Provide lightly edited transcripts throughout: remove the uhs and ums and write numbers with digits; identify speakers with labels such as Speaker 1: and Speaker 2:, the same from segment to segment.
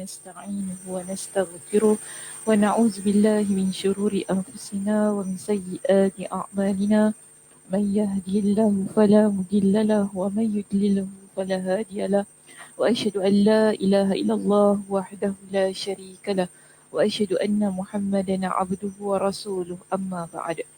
Speaker 1: ونستعينه ونستغفره ونعوذ بالله من شرور أنفسنا ومن سيئات أعمالنا من يهدي الله فلا مضل له ومن يضلله فلا هادي له وأشهد أن لا إله إلا الله وحده لا شريك له وأشهد أن محمدا عبده ورسوله أما بعد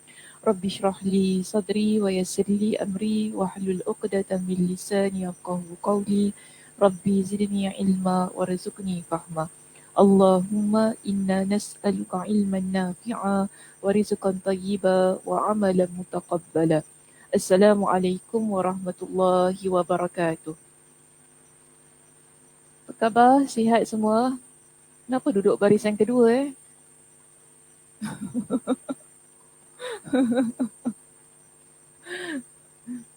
Speaker 1: رب اشرح لي صدري ويسر لي أمري واحلل عقدة من لساني يفقهوا قولي ربي زدني علما وارزقني فهما اللهم إنا نسألك علما نافعا ورزقا طيبا وعملا متقبلا. Assalamualaikum warahmatullahi wabarakatuh. Apa khabar? Sihat semua? Kenapa duduk barisan kedua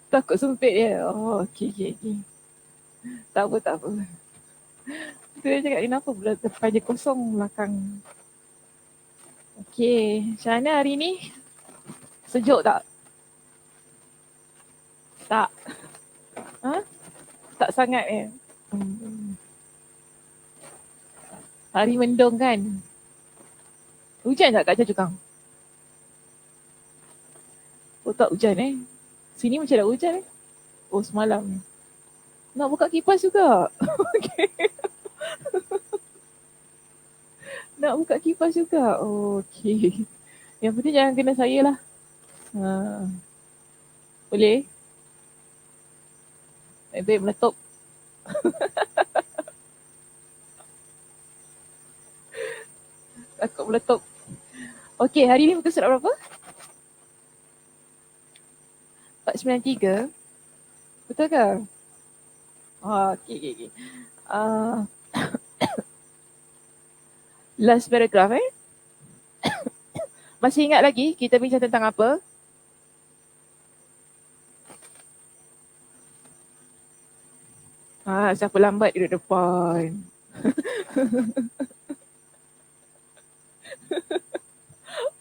Speaker 1: Takut sempit ya? Oh, okey. Tak apa. Dia cakap kenapa pula depan je kosong belakang. Okey, macam mana hari ni? Sejuk tak? Tak. Ha? Tak sangat Hari mendung kan? Hujan tak kat Choa Chu Kang? Oh tak hujan Sini macam dah hujan Oh semalam. Nak buka kipas juga. Nak buka kipas juga. Oh, okey. Yang penting jangan kena saya lah. Boleh? Baik meletup. Takut meletup. Okey, hari ni muka surat berapa? 493. Betul ke? Okey. Last paragraph Masih ingat lagi kita bincang tentang apa? Siapa lambat duduk depan?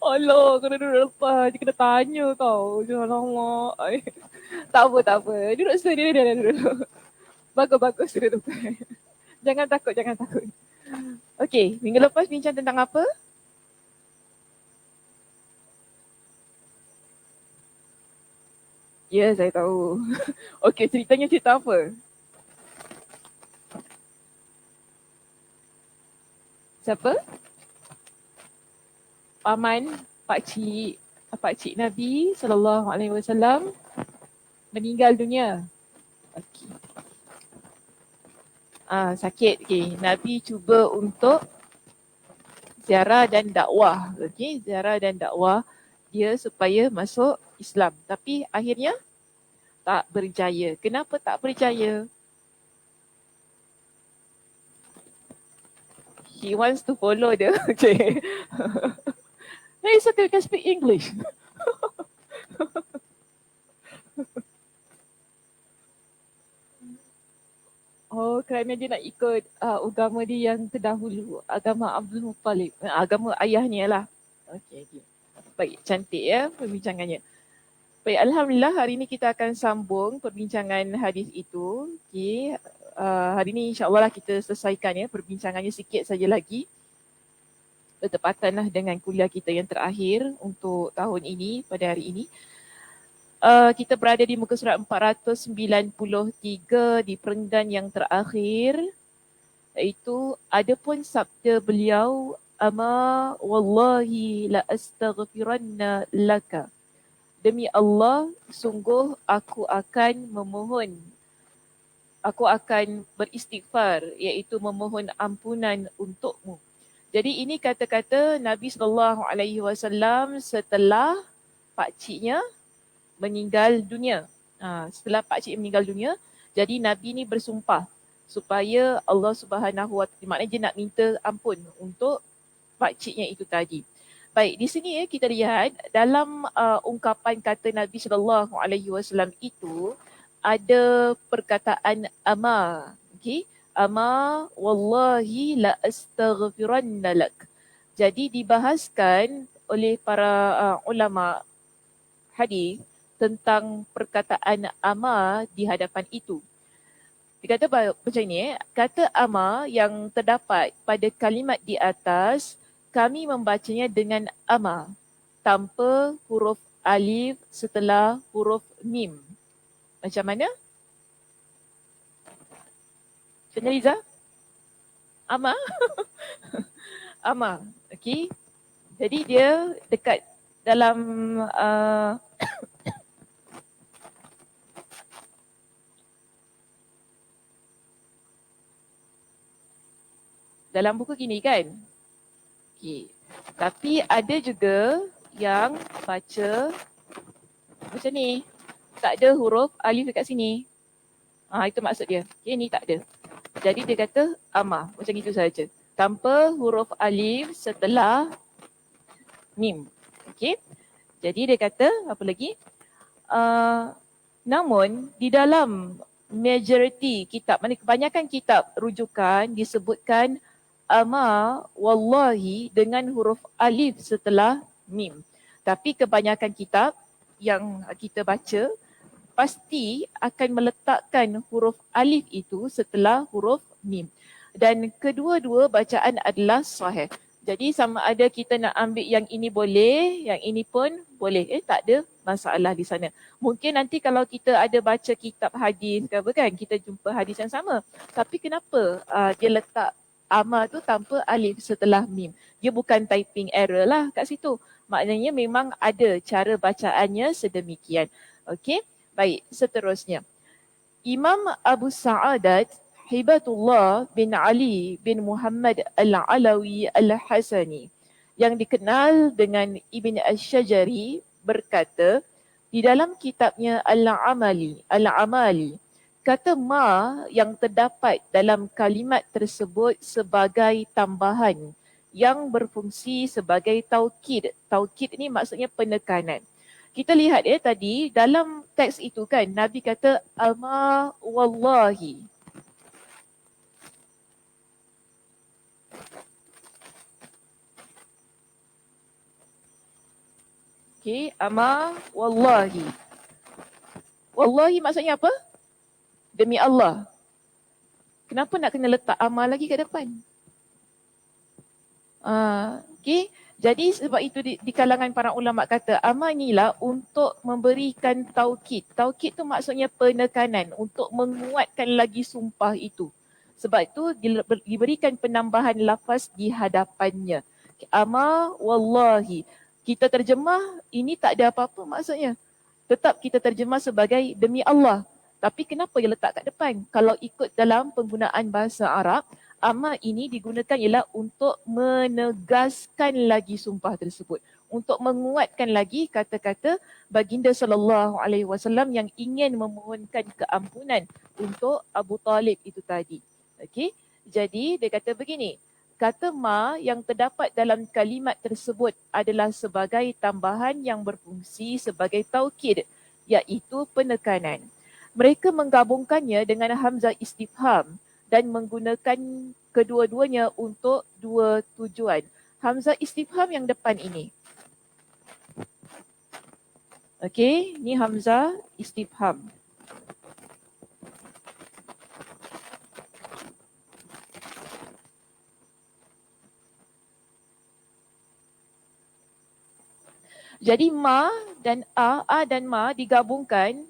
Speaker 1: Alah, kena duduk depan je kena tanya tau. Jangan lama. Tak apa. Duduk sini dia duduk. Bagus duduk depan. Jangan takut. Okey, minggu lepas bincang tentang apa? Ya, saya tahu. Okey, ceritanya cerita apa? Siapa? Paman Pakcik Nabi SAW meninggal dunia. Okey. Sakit. Okey, Nabi cuba untuk ziarah dan dakwah. Okey, ziarah dan dakwah dia supaya masuk Islam. Tapi akhirnya tak berjaya. Kenapa tak berjaya? He wants to follow the okay. No, it's okay, we can speak English. Oh, kerana dia nak ikut agama dia yang terdahulu, agama Abdul Muttalib, agama ayahnya lah. Okey. Baik, cantik ya perbincangannya. Baik, Alhamdulillah hari ini kita akan sambung perbincangan hadis itu. Okey, hari ini insyaAllah lah kita selesaikan perbincangannya sikit saja lagi. Bertepatanlah dengan kuliah kita yang terakhir untuk tahun ini, pada hari ini. Kita berada di muka surat 493 di perenggan yang terakhir, iaitu adapun sabda beliau, ama wallahi la astaghfiranna laka, demi Allah sungguh aku akan beristighfar, iaitu memohon ampunan untukmu. Jadi ini kata-kata Nabi SAW setelah pakciknya meninggal dunia. Setelah pakcik meninggal dunia, jadi Nabi ni bersumpah supaya Allah Subhanahu Wa Taala, maknanya dia nak minta ampun untuk pakciknya itu tadi. Baik, di sini kita lihat dalam ungkapan kata Nabi SAW itu ada perkataan ama. Okey, ama wallahi la astaghfiranna lak. Jadi dibahaskan oleh para ulama hadis tentang perkataan ama di hadapan itu. Dia kata macam ni, kata ama yang terdapat pada kalimat di atas, kami membacanya dengan ama, tanpa huruf alif setelah huruf mim. Macam mana? Macam mana Liza? Ama? Ama, okey. Jadi dia dekat dalam dalam buku gini kan. Okey. Tapi ada juga yang baca macam ni. Tak ada huruf alif dekat sini. Itu maksud dia. Okey, ni tak ada. Jadi dia kata ama, macam itu saja. Tanpa huruf alif setelah mim. Okey. Jadi dia kata apa lagi? Namun di dalam majoriti kitab, kebanyakan kitab rujukan disebutkan ama wallahi dengan huruf alif setelah mim. Tapi kebanyakan kitab yang kita baca pasti akan meletakkan huruf alif itu setelah huruf mim. Dan kedua-dua bacaan adalah sahih. Jadi sama ada kita nak ambil yang ini boleh, yang ini pun boleh. Tak ada masalah di sana. Mungkin nanti kalau kita ada baca kitab hadis ke apa kan, kita jumpa hadis yang sama. Tapi kenapa dia letak ama tu tanpa alif setelah mim? Dia bukan typing error lah kat situ. Maknanya memang ada cara bacaannya sedemikian. Okey, baik, seterusnya. Imam Abu Sa'adat Hibatullah bin Ali bin Muhammad Al-Alawi Al-Hasani yang dikenal dengan Ibn Ash-Shajari berkata di dalam kitabnya Al-Amali, kata ma yang terdapat dalam kalimat tersebut sebagai tambahan yang berfungsi sebagai taukid. Taukid ni maksudnya penekanan. Kita lihat tadi dalam teks itu kan Nabi kata ama wallahi. Okey, ama wallahi. Wallahi maksudnya apa? Demi Allah. Kenapa nak kena letak ama lagi kat depan? Okey, jadi sebab itu di kalangan para ulama kata ama inilah untuk memberikan taukid. Taukid tu maksudnya penekanan untuk menguatkan lagi sumpah itu. Sebab itu diberikan penambahan lafaz di hadapannya. Ama wallahi. Kita terjemah ini tak ada apa-apa maksudnya. Tetap kita terjemah sebagai demi Allah. Tapi kenapa dia letak kat depan? Kalau ikut dalam penggunaan bahasa Arab, ama ini digunakan ialah untuk menegaskan lagi sumpah tersebut. Untuk menguatkan lagi kata-kata baginda SAW yang ingin memohonkan keampunan untuk Abu Talib itu tadi. Okey, jadi dia kata begini. Kata ma yang terdapat dalam kalimat tersebut adalah sebagai tambahan yang berfungsi sebagai taukid, iaitu penekanan. Mereka menggabungkannya dengan hamzah istifham dan menggunakan kedua-duanya untuk dua tujuan. Hamzah istifham yang depan ini. Okey, ni hamzah istifham. Jadi ma dan a dan ma digabungkan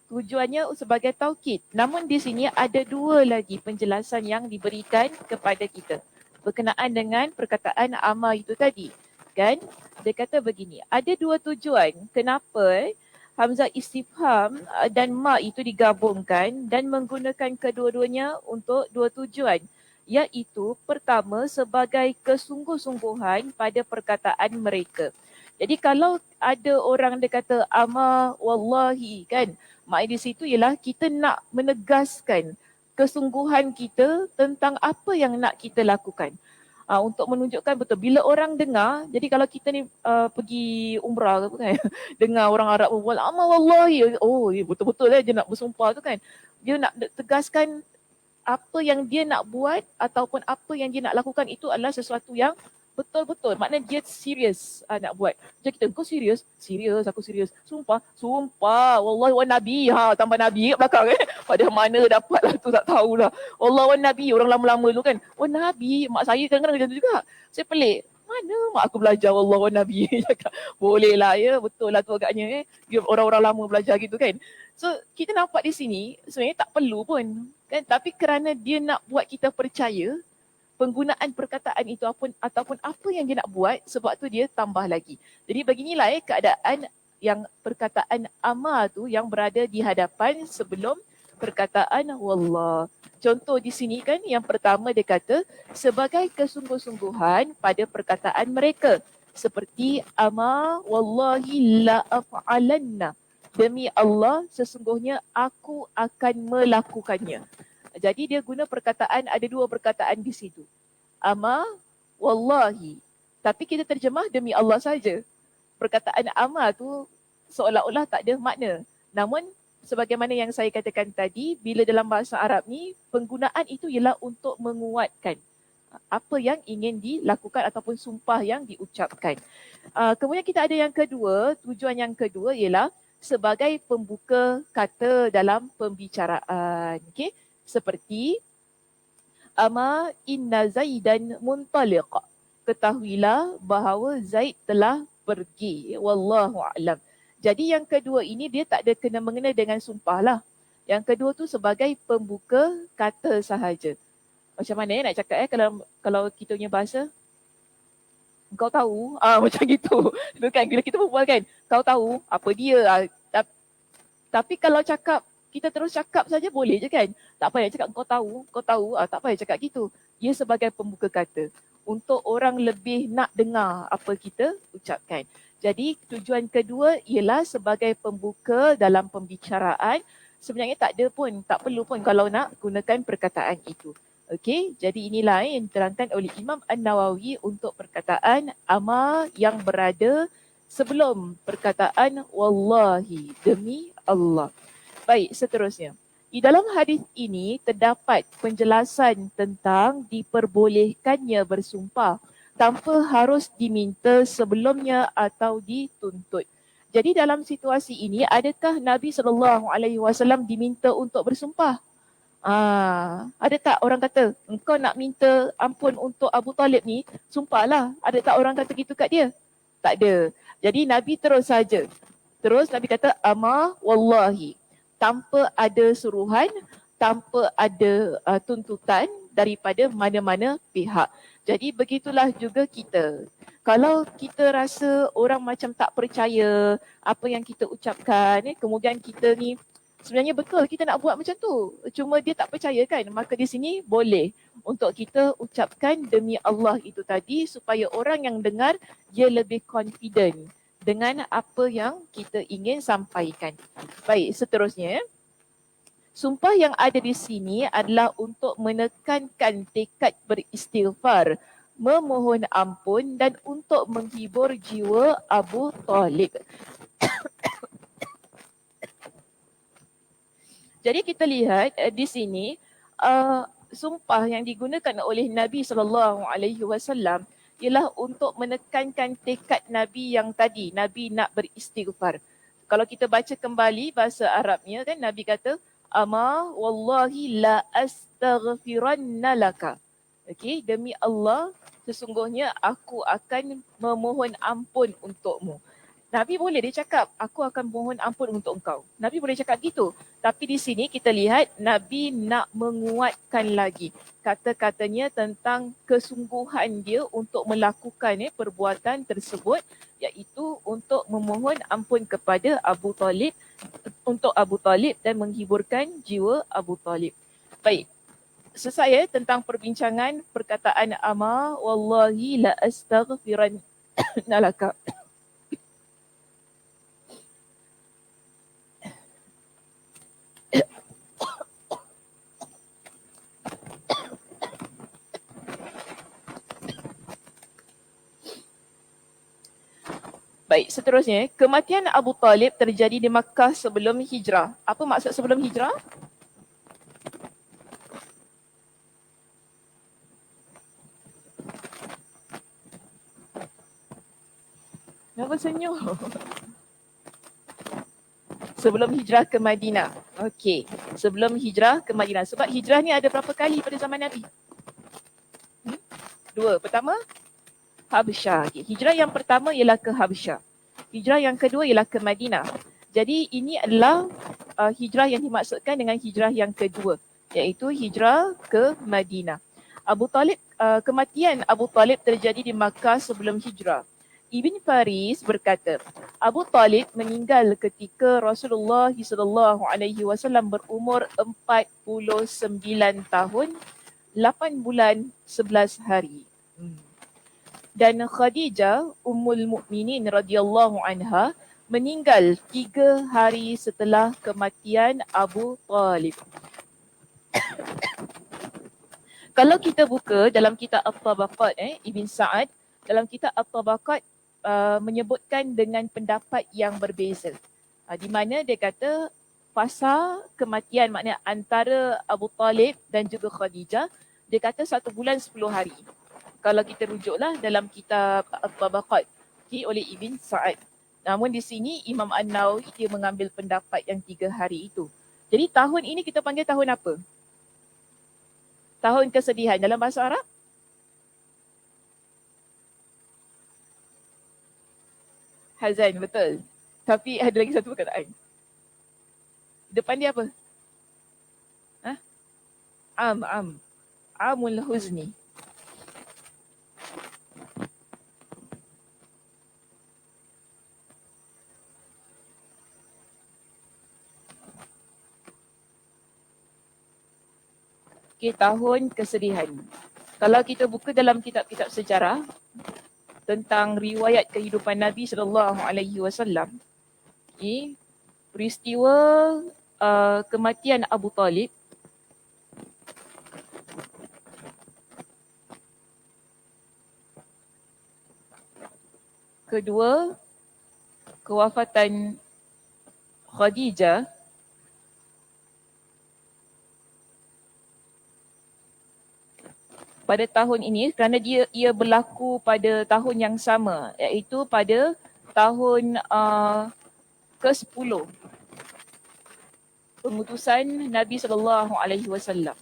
Speaker 1: tujuannya sebagai taukid. Namun di sini ada dua lagi penjelasan yang diberikan kepada kita berkenaan dengan perkataan ama itu tadi. Kan? Dia kata begini, ada dua tujuan kenapa hamzah istifham dan ma itu digabungkan dan menggunakan kedua-duanya untuk dua tujuan. Iaitu pertama sebagai kesungguh-sungguhan pada perkataan mereka. Jadi kalau ada orang dia kata ama wallahi kan, maknanya di situ ialah kita nak menegaskan kesungguhan kita tentang apa yang nak kita lakukan. Untuk menunjukkan betul bila orang dengar, jadi kalau kita ni pergi umrah ke apa kan, dengar orang Arab berbual ama wallahi, oh betul-betul dia nak bersumpah tu kan. Dia nak tegaskan apa yang dia nak buat ataupun apa yang dia nak lakukan itu adalah sesuatu yang Betul-betul. Maknanya dia serius nak buat. Macam kita, kau serius? Serius, aku serius. Sumpah? Sumpah. Wallahi wa Nabi. Tambah Nabi kat belakang Padahal mana dapat lah tu, tak tahulah. Wallahi wa Nabi. Orang lama-lama dulu kan. Wa Nabi. Mak saya kadang-kadang macam tu juga. Saya pelik. Mana mak aku belajar Wallahi wa Nabi. Cakap, boleh lah ya. Betul lah tu agaknya. Dia orang-orang lama belajar gitu kan. So kita nampak di sini sebenarnya tak perlu pun. Kan? Tapi kerana dia nak buat kita percaya, penggunaan perkataan itu ataupun apa yang dia nak buat, sebab tu dia tambah lagi. Jadi beginilah keadaan yang perkataan ama tu yang berada di hadapan sebelum perkataan wallah. Contoh di sini kan yang pertama dia kata sebagai kesungguh-sungguhan pada perkataan mereka. Seperti ama wallahi la af'alanna. Demi Allah sesungguhnya aku akan melakukannya. Jadi dia guna perkataan, ada dua perkataan di situ. Ama, wallahi. Tapi kita terjemah demi Allah saja. Perkataan ama tu seolah-olah tak ada makna. Namun sebagaimana yang saya katakan tadi, bila dalam bahasa Arab ni, penggunaan itu ialah untuk menguatkan apa yang ingin dilakukan ataupun sumpah yang diucapkan. Kemudian kita ada yang kedua, tujuan yang kedua ialah sebagai pembuka kata dalam pembicaraan. Okay? Seperti ama inna Zaidan muntaliq. Ketahuilah bahawa Zaid telah pergi. Wallahu a'lam. Jadi yang kedua ini dia tak ada kena mengena dengan sumpah lah. Yang kedua tu sebagai pembuka kata sahaja. Macam mana nak cakap kalau kita punya bahasa? Kau tahu? Macam gitu. Itu kan bila kita berbual kan. Kau tahu apa dia? Tapi kalau cakap, kita terus cakap saja boleh je kan? Tak payah cakap kau tahu, tak payah cakap gitu. Ia sebagai pembuka kata untuk orang lebih nak dengar apa kita ucapkan. Jadi tujuan kedua ialah sebagai pembuka dalam pembicaraan. Sebenarnya tak perlu pun kalau nak gunakan perkataan itu. Okey, jadi inilah yang diterangkan oleh Imam An-Nawawi untuk perkataan ama yang berada sebelum perkataan wallahi, demi Allah. Baik, seterusnya. Di dalam hadis ini terdapat penjelasan tentang diperbolehkannya bersumpah tanpa harus diminta sebelumnya atau dituntut. Jadi dalam situasi ini, adakah Nabi SAW diminta untuk bersumpah? Ada tak orang kata, engkau nak minta ampun untuk Abu Talib ni, sumpahlah. Ada tak orang kata gitu kat dia? Tak ada. Jadi Nabi terus saja. Terus Nabi kata, ama wallahi. Tanpa ada suruhan, tanpa ada tuntutan daripada mana-mana pihak. Jadi begitulah juga kita. Kalau kita rasa orang macam tak percaya apa yang kita ucapkan, kemudian kita ni sebenarnya betul kita nak buat macam tu. Cuma dia tak percaya kan, maka di sini boleh untuk kita ucapkan demi Allah itu tadi supaya orang yang dengar dia lebih confident dengan apa yang kita ingin sampaikan. Baik, seterusnya. Sumpah yang ada di sini adalah untuk menekankan tekad beristighfar, memohon ampun dan untuk menghibur jiwa Abu Talib. Jadi kita lihat di sini sumpah yang digunakan oleh Nabi SAW ialah untuk menekankan tekad Nabi yang tadi, Nabi nak beristighfar. Kalau kita baca kembali bahasa Arabnya kan, Nabi kata, ama wallahi la astaghfiranna laka. Okey, demi Allah sesungguhnya aku akan memohon ampun untukmu. Nabi boleh dia cakap, aku akan mohon ampun untuk engkau. Nabi boleh cakap gitu. Tapi di sini kita lihat Nabi nak menguatkan lagi kata-katanya tentang kesungguhan dia untuk melakukan perbuatan tersebut, iaitu untuk memohon ampun kepada Abu Talib, untuk Abu Talib dan menghiburkan jiwa Abu Talib. Baik, selesai tentang perbincangan perkataan ama wallahi la astaghfiranna laka. Baik, seterusnya, kematian Abu Talib terjadi di Makkah sebelum hijrah. Apa maksud sebelum hijrah? Kenapa senyum? Sebelum hijrah ke Madinah. Okey, sebelum hijrah ke Madinah. Sebab hijrah ni ada berapa kali pada zaman Nabi? Dua. Pertama, Habsyah. Okay. Hijrah yang pertama ialah ke Habsyah. Hijrah yang kedua ialah ke Madinah. Jadi ini adalah hijrah yang dimaksudkan dengan hijrah yang kedua, iaitu hijrah ke Madinah. Abu Talib, kematian Abu Talib terjadi di Makkah sebelum hijrah. Ibn Faris berkata, Abu Talib meninggal ketika Rasulullah SAW berumur 49 tahun, 8 bulan, 11 hari. Dan Khadijah, Ummul Mukminin radhiyallahu anha, meninggal 3 hari setelah kematian Abu Talib. Kalau kita buka dalam kitab At-Tabaqat, Ibn Sa'ad, dalam kitab At-Tabaqat menyebutkan dengan pendapat yang berbeza. Di mana dia kata fasa kematian, maknanya antara Abu Talib dan juga Khadijah, dia kata 1 bulan 10 hari. Kalau kita rujuklah dalam kitab At-Tabaqat oleh Ibn Sa'ad. Namun di sini Imam An-Nawawi dia mengambil pendapat yang 3 hari itu. Jadi tahun ini kita panggil tahun apa? Tahun kesedihan dalam bahasa Arab? Hazan, betul. Tapi ada lagi satu perkataan. Depan dia apa? Amul Huzni. Okay, tahun kesedihan. Kalau kita buka dalam kitab-kitab sejarah tentang riwayat kehidupan Nabi SAW, peristiwa kematian Abu Talib kedua, kewafatan Khadijah, pada tahun ini kerana ia berlaku pada tahun yang sama, iaitu pada tahun ke-10 pengutusan Nabi SAW.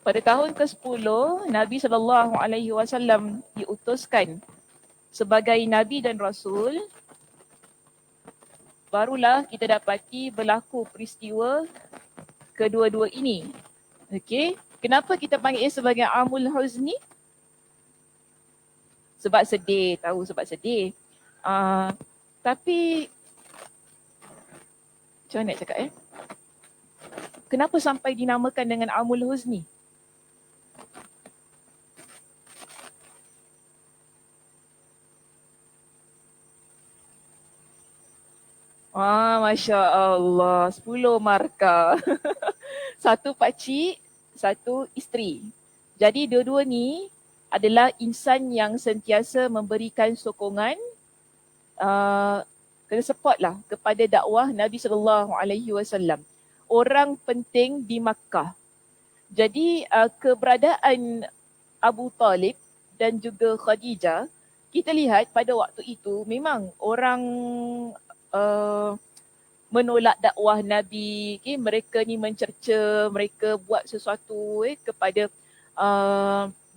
Speaker 1: Pada tahun ke-10 Nabi SAW diutuskan sebagai Nabi dan Rasul, barulah kita dapati berlaku peristiwa kedua-dua ini. Okey, kenapa kita panggil ia sebagai Amul Huzni? Sebab sedih, tahu sebab sedih. Tapi macam mana nak cakap kenapa sampai dinamakan dengan Amul Huzni? Masya Allah, 10 markah. Satu pakcik, satu isteri. Jadi dua-dua ni adalah insan yang sentiasa memberikan sokongan, kena support lah kepada dakwah Nabi SAW. Orang penting di Makkah. Jadi keberadaan Abu Talib dan juga Khadijah, kita lihat pada waktu itu memang orang menolak dakwah Nabi. Mereka ni mencerca, mereka buat sesuatu kepada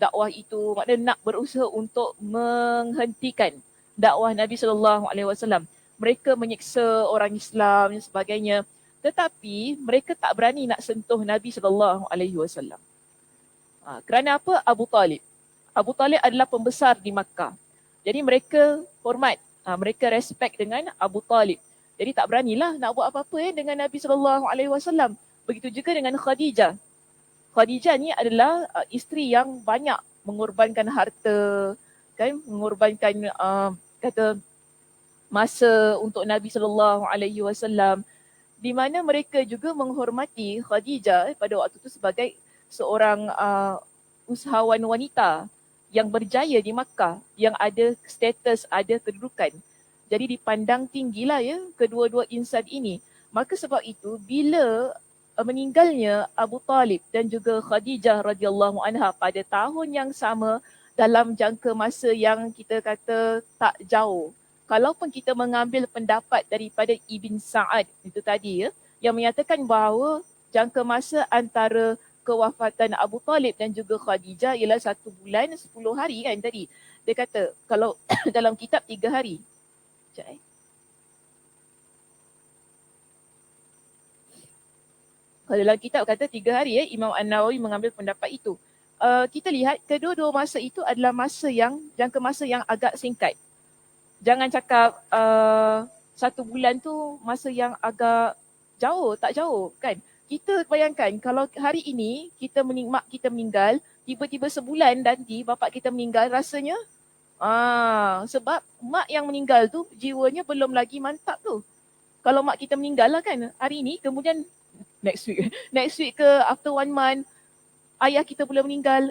Speaker 1: dakwah itu, maknanya nak berusaha untuk menghentikan dakwah Nabi SAW. Mereka menyiksa orang Islam dan sebagainya. Tetapi mereka tak berani nak sentuh Nabi SAW. Kerana apa? Abu Talib. Abu Talib adalah pembesar di Makkah. Jadi mereka hormat, mereka respect dengan Abu Talib. Jadi tak beranilah nak buat apa-apa dengan Nabi SAW. Begitu juga dengan Khadijah. Khadijah ni adalah isteri yang banyak mengorbankan harta, kan, mengorbankan kata masa untuk Nabi SAW, di mana mereka juga menghormati Khadijah pada waktu itu sebagai seorang usahawan wanita yang berjaya di Makkah, yang ada status, ada kedudukan. Jadi dipandang tinggilah kedua-dua insan ini. Maka sebab itu bila meninggalnya Abu Talib dan juga Khadijah radhiyallahu anha pada tahun yang sama dalam jangka masa yang kita kata tak jauh. Kalaupun kita mengambil pendapat daripada Ibn Sa'ad itu tadi ya, yang menyatakan bahawa jangka masa antara kewafatan Abu Talib dan juga Khadijah ialah 1 bulan 10 hari kan tadi. Dia kata kalau dalam kitab 3 hari. Sekejap Kalau dalam kitab kata 3 hari Imam An-Nawawi mengambil pendapat itu. Kita lihat kedua-dua masa itu adalah masa yang jangka masa yang agak singkat. Jangan cakap 1 bulan tu masa yang agak jauh, tak jauh kan. Kita bayangkan kalau hari ini mak kita meninggal, tiba-tiba sebulan nanti bapak kita meninggal, rasanya sebab mak yang meninggal tu jiwanya belum lagi mantap tu. Kalau mak kita meninggal lah kan hari ini, kemudian next week ke after 1 month ayah kita pula meninggal,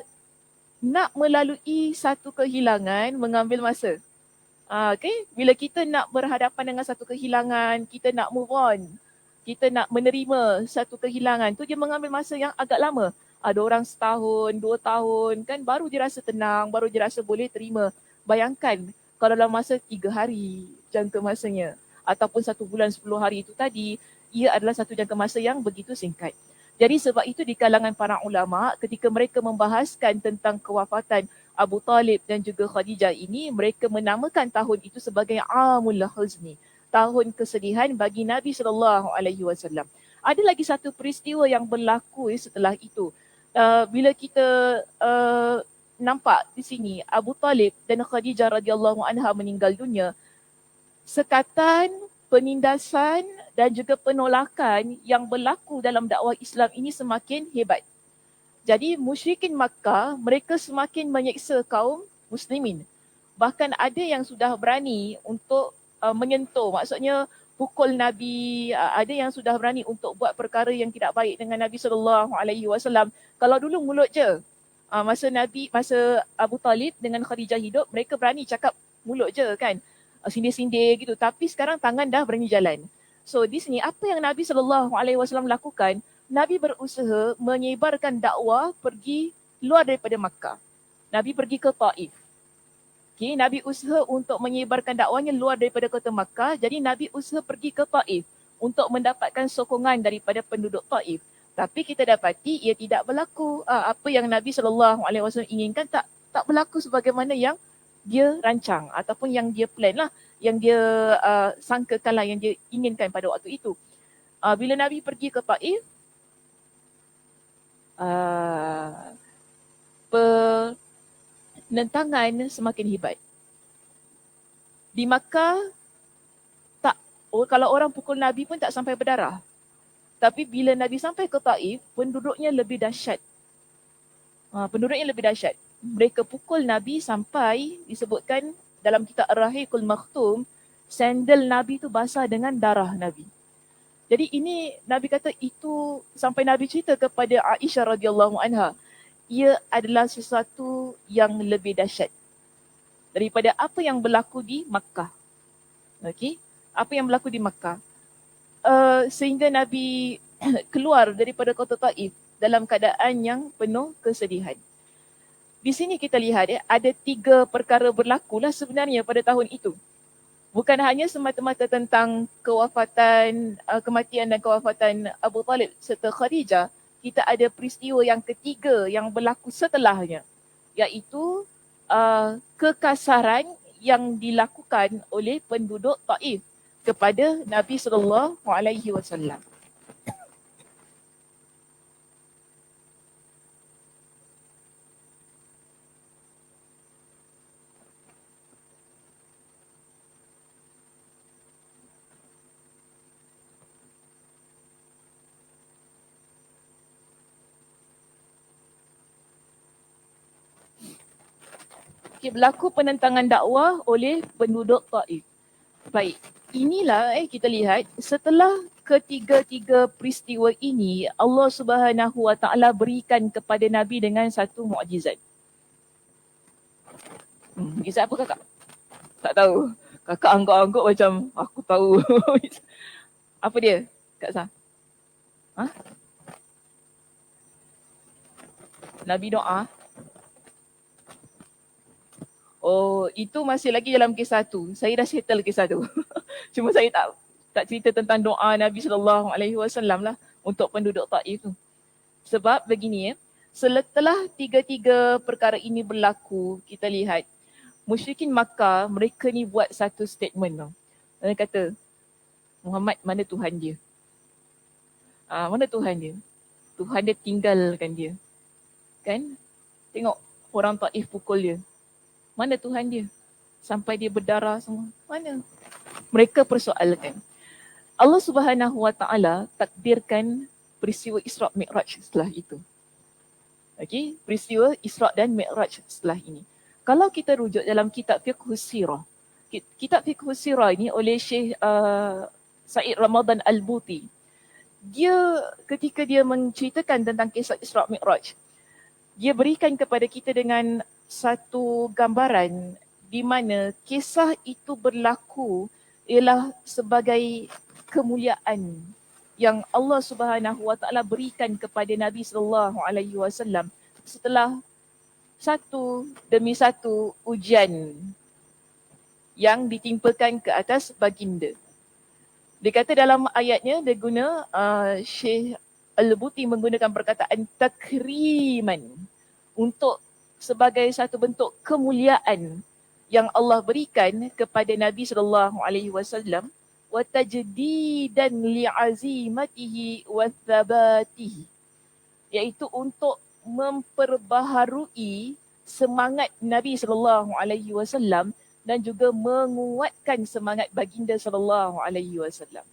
Speaker 1: nak melalui satu kehilangan mengambil masa. Okay? Bila kita nak berhadapan dengan satu kehilangan, kita nak move on, kita nak menerima satu kehilangan tu, dia mengambil masa yang agak lama. Ada orang setahun, 2 tahun kan baru dia rasa tenang, baru dia rasa boleh terima. Bayangkan kalau dalam masa 3 hari jangka masanya ataupun 1 bulan 10 hari itu tadi, ia adalah satu jangka masa yang begitu singkat. Jadi sebab itu di kalangan para ulama ketika mereka membahaskan tentang kewafatan Abu Talib dan juga Khadijah ini, mereka menamakan tahun itu sebagai Amul Huzni, tahun kesedihan bagi Nabi SAW. Ada lagi satu peristiwa yang berlaku setelah itu. Bila kita nampak di sini Abu Talib dan Khadijah radhiyallahu anha meninggal dunia, sekatan penindasan dan juga penolakan yang berlaku dalam dakwah Islam ini semakin hebat. Jadi musyrikin Makkah, mereka semakin menyeksa kaum muslimin. Bahkan ada yang sudah berani untuk menyentuh, maksudnya pukul Nabi, ada yang sudah berani untuk buat perkara yang tidak baik dengan Nabi SAW. Kalau dulu mulut je, masa Abu Talib dengan Khadijah hidup, mereka berani cakap mulut je kan, sindir-sindir gitu. Tapi sekarang tangan dah berani jalan. So di sini apa yang Nabi SAW lakukan, Nabi berusaha menyebarkan dakwah pergi luar daripada Makkah. Nabi pergi ke Taif. Okay, Nabi usaha untuk menyebarkan dakwahnya luar daripada kota Makkah. Jadi Nabi usaha pergi ke Taif untuk mendapatkan sokongan daripada penduduk Taif. Tapi kita dapati ia tidak berlaku. Apa yang Nabi SAW inginkan tak berlaku sebagaimana yang dia rancang ataupun yang dia plan lah, yang dia sangkakan lah, yang dia inginkan pada waktu itu. Bila Nabi pergi ke Taif, penentangan semakin hebat. Di Makkah, kalau orang pukul Nabi pun tak sampai berdarah. Tapi bila Nabi sampai ke Taif, penduduknya lebih dahsyat. Mereka pukul Nabi sampai disebutkan dalam kitab Ar-Rahiqul Makhtum, sandal Nabi tu basah dengan darah Nabi. Jadi ini Nabi kata itu sampai Nabi cerita kepada Aisyah radhiyallahu anha, ia adalah sesuatu yang lebih dahsyat daripada apa yang berlaku di Makkah. Okey, apa yang berlaku di Makkah. Sehingga Nabi keluar daripada kota Taif dalam keadaan yang penuh kesedihan. Di sini kita lihat ada 3 perkara berlaku lah sebenarnya pada tahun itu. Bukan hanya semata-mata tentang kematian dan kewafatan Abu Talib serta Khadijah, kita ada peristiwa yang ketiga yang berlaku setelahnya, iaitu kekasaran yang dilakukan oleh penduduk Taif kepada Nabi SAW. Berlaku penentangan dakwah oleh penduduk Taif. Baik, inilah kita lihat setelah ketiga-tiga peristiwa ini, Allah Subhanahu Wa Taala berikan kepada Nabi dengan satu mukjizat. Mukjizat apa kakak? Tak tahu. Kakak angguk-angguk macam aku tahu. Apa dia? Kak Zah? Ha? Nabi doa? Oh, itu masih lagi dalam kisah tu. Saya dah settle kisah tu. Cuma saya tak cerita tentang doa Nabi SAW lah untuk penduduk Taif tu. Sebab begini setelah tiga-tiga perkara ini berlaku, kita lihat musyrikin Makkah, mereka ni buat satu statement tau. Mereka kata, Muhammad mana Tuhan dia? Mana Tuhan dia? Tuhan dia tinggalkan dia. Kan? Tengok orang Taif pukul dia. Mana Tuhan dia? Sampai dia berdarah semua. Mana? Mereka persoalkan. Allah Subhanahu Wa Taala takdirkan peristiwa Isra' Mi'raj setelah itu. Okey, peristiwa Isra' dan Mi'raj setelah ini. Kalau kita rujuk dalam kitab Fiqhus Sirah, kitab Fiqhus Sirah ini oleh Syekh Said Ramadan Al-Buti, dia ketika dia menceritakan tentang kisah Isra' Mi'raj, dia berikan kepada kita dengan satu gambaran di mana kisah itu berlaku ialah sebagai kemuliaan yang Allah Subhanahu Wa Taala berikan kepada Nabi sallallahu alaihi wasallam setelah satu demi satu ujian yang ditimpakan ke atas baginda. Dia kata dalam ayatnya dia guna Syekh Al-Buti menggunakan perkataan takriman untuk sebagai satu bentuk kemuliaan yang Allah berikan kepada Nabi sallallahu alaihi wasallam wa tajdidan li'azimatihi wa thabatihi, iaitu untuk memperbaharui semangat Nabi sallallahu alaihi wasallam dan juga menguatkan semangat baginda sallallahu alaihi wasallam.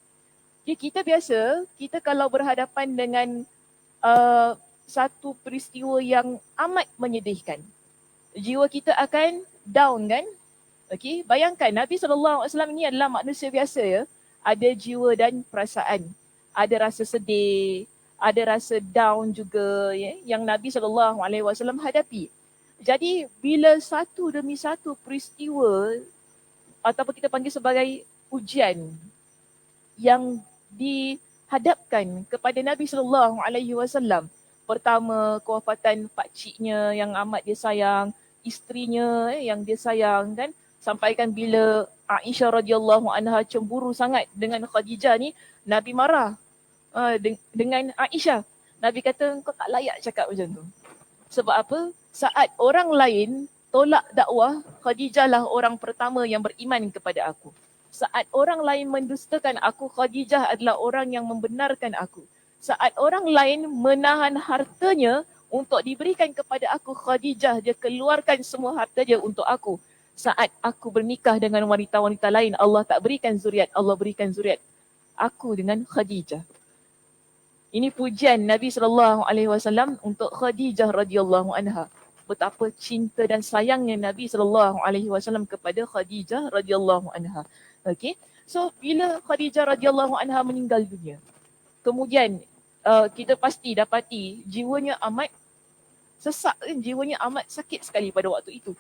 Speaker 1: Jadi kita biasa, kita kalau berhadapan dengan satu peristiwa yang amat menyedihkan, jiwa kita akan down kan? Okey, bayangkan Nabi SAW ini adalah manusia biasa ya. Ada jiwa dan perasaan. Ada rasa sedih, ada rasa down juga ya, yang Nabi SAW hadapi. Jadi bila satu demi satu peristiwa ataupun kita panggil sebagai ujian yang dihadapkan kepada Nabi SAW, pertama kewafatan pakciknya yang amat dia sayang, isterinya yang dia sayang kan, sampaikan bila Aisyah radhiyallahu anha cemburu sangat dengan Khadijah ni, Nabi marah dengan Aisyah. Nabi kata kau tak layak cakap macam tu. Sebab apa? Saat orang lain tolak dakwah, Khadijah lah orang pertama yang beriman kepada aku. Saat orang lain mendustakan aku, Khadijah adalah orang yang membenarkan aku. Saat orang lain menahan hartanya untuk diberikan kepada aku, Khadijah dia keluarkan semua harta dia untuk aku. Saat aku bernikah dengan wanita-wanita lain, Allah tak berikan zuriat, Allah berikan zuriat aku dengan Khadijah. Ini pujian Nabi SAW untuk Khadijah radhiyallahu anha. Betapa cinta dan sayangnya Nabi SAW kepada Khadijah radhiyallahu anha. Okey. So bila Khadijah radhiyallahu anha meninggal dunia, kemudian kita pasti dapati jiwanya amat sesak, jiwanya amat sakit sekali pada waktu itu.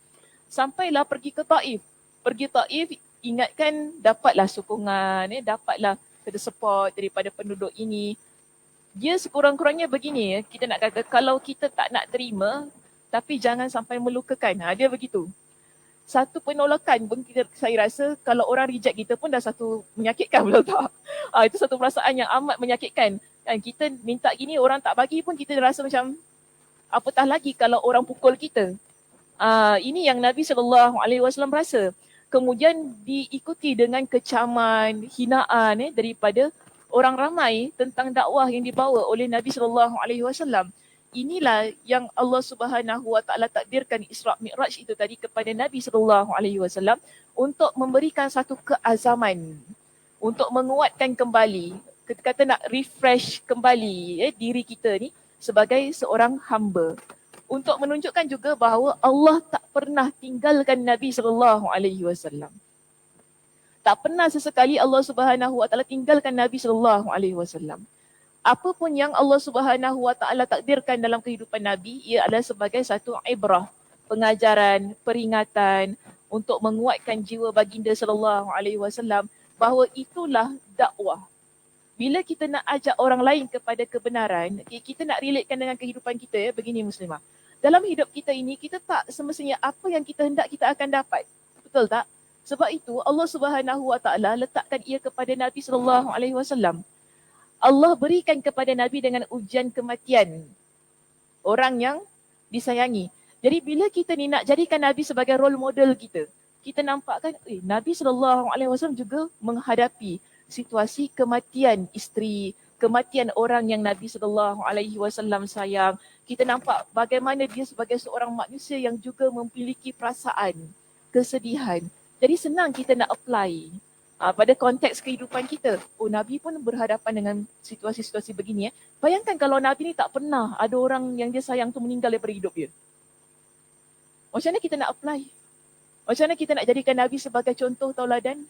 Speaker 1: Sampailah pergi ke Taif. Pergi Taif, ingatkan dapatlah sokongan, dapatlah support daripada penduduk ini. Dia sekurang-kurangnya begini, kita nak kata kalau kita tak nak terima, tapi jangan sampai melukakan. Dia begitu. Satu penolakan pun saya rasa kalau orang reject kita pun dah satu menyakitkan, betul tak? Itu satu perasaan yang amat menyakitkan. Dan kita minta gini, orang tak bagi pun kita rasa macam apatah lagi kalau orang pukul kita. Ini yang Nabi SAW rasa. Kemudian diikuti dengan kecaman, hinaan daripada orang ramai tentang dakwah yang dibawa oleh Nabi SAW. Inilah yang Allah Subhanahu Wa Taala takdirkan Isra' Mi'raj itu tadi kepada Nabi SAW untuk memberikan satu keazaman, untuk menguatkan kembali, kita kata nak refresh kembali diri kita ni sebagai seorang hamba. Untuk menunjukkan juga bahawa Allah tak pernah tinggalkan Nabi SAW. Tak pernah sesekali Allah Subhanahu Wa Taala tinggalkan Nabi SAW. Apa pun yang Allah Subhanahu Wa Taala takdirkan dalam kehidupan Nabi, ia adalah sebagai satu ibrah, pengajaran, peringatan untuk menguatkan jiwa baginda SAW bahawa itulah dakwah. bila kita nak ajak orang lain kepada kebenaran, okay, kita nak relatekan dengan kehidupan kita ya, begini muslimah. Dalam hidup kita ini, kita tak semestinya apa yang kita hendak kita akan dapat. Betul tak? Sebab itu Allah Subhanahu Wa Taala letakkan ia kepada Nabi sallallahu alaihi wasallam. Allah berikan kepada Nabi dengan ujian kematian. Orang yang disayangi. Jadi bila kita ni nak jadikan Nabi sebagai role model kita, kita nampakkan Nabi sallallahu alaihi wasallam juga menghadapi situasi kematian isteri, kematian orang yang Nabi sallallahu alaihi wasallam sayang. Kita nampak bagaimana dia sebagai seorang manusia yang juga memiliki perasaan, kesedihan. Jadi senang kita nak apply pada konteks kehidupan kita. Oh, Nabi pun berhadapan dengan situasi-situasi begini. Bayangkan kalau Nabi ni tak pernah ada orang yang dia sayang tu meninggal daripada hidup dia. Macam mana kita nak apply? Macam mana kita nak jadikan Nabi sebagai contoh tauladan?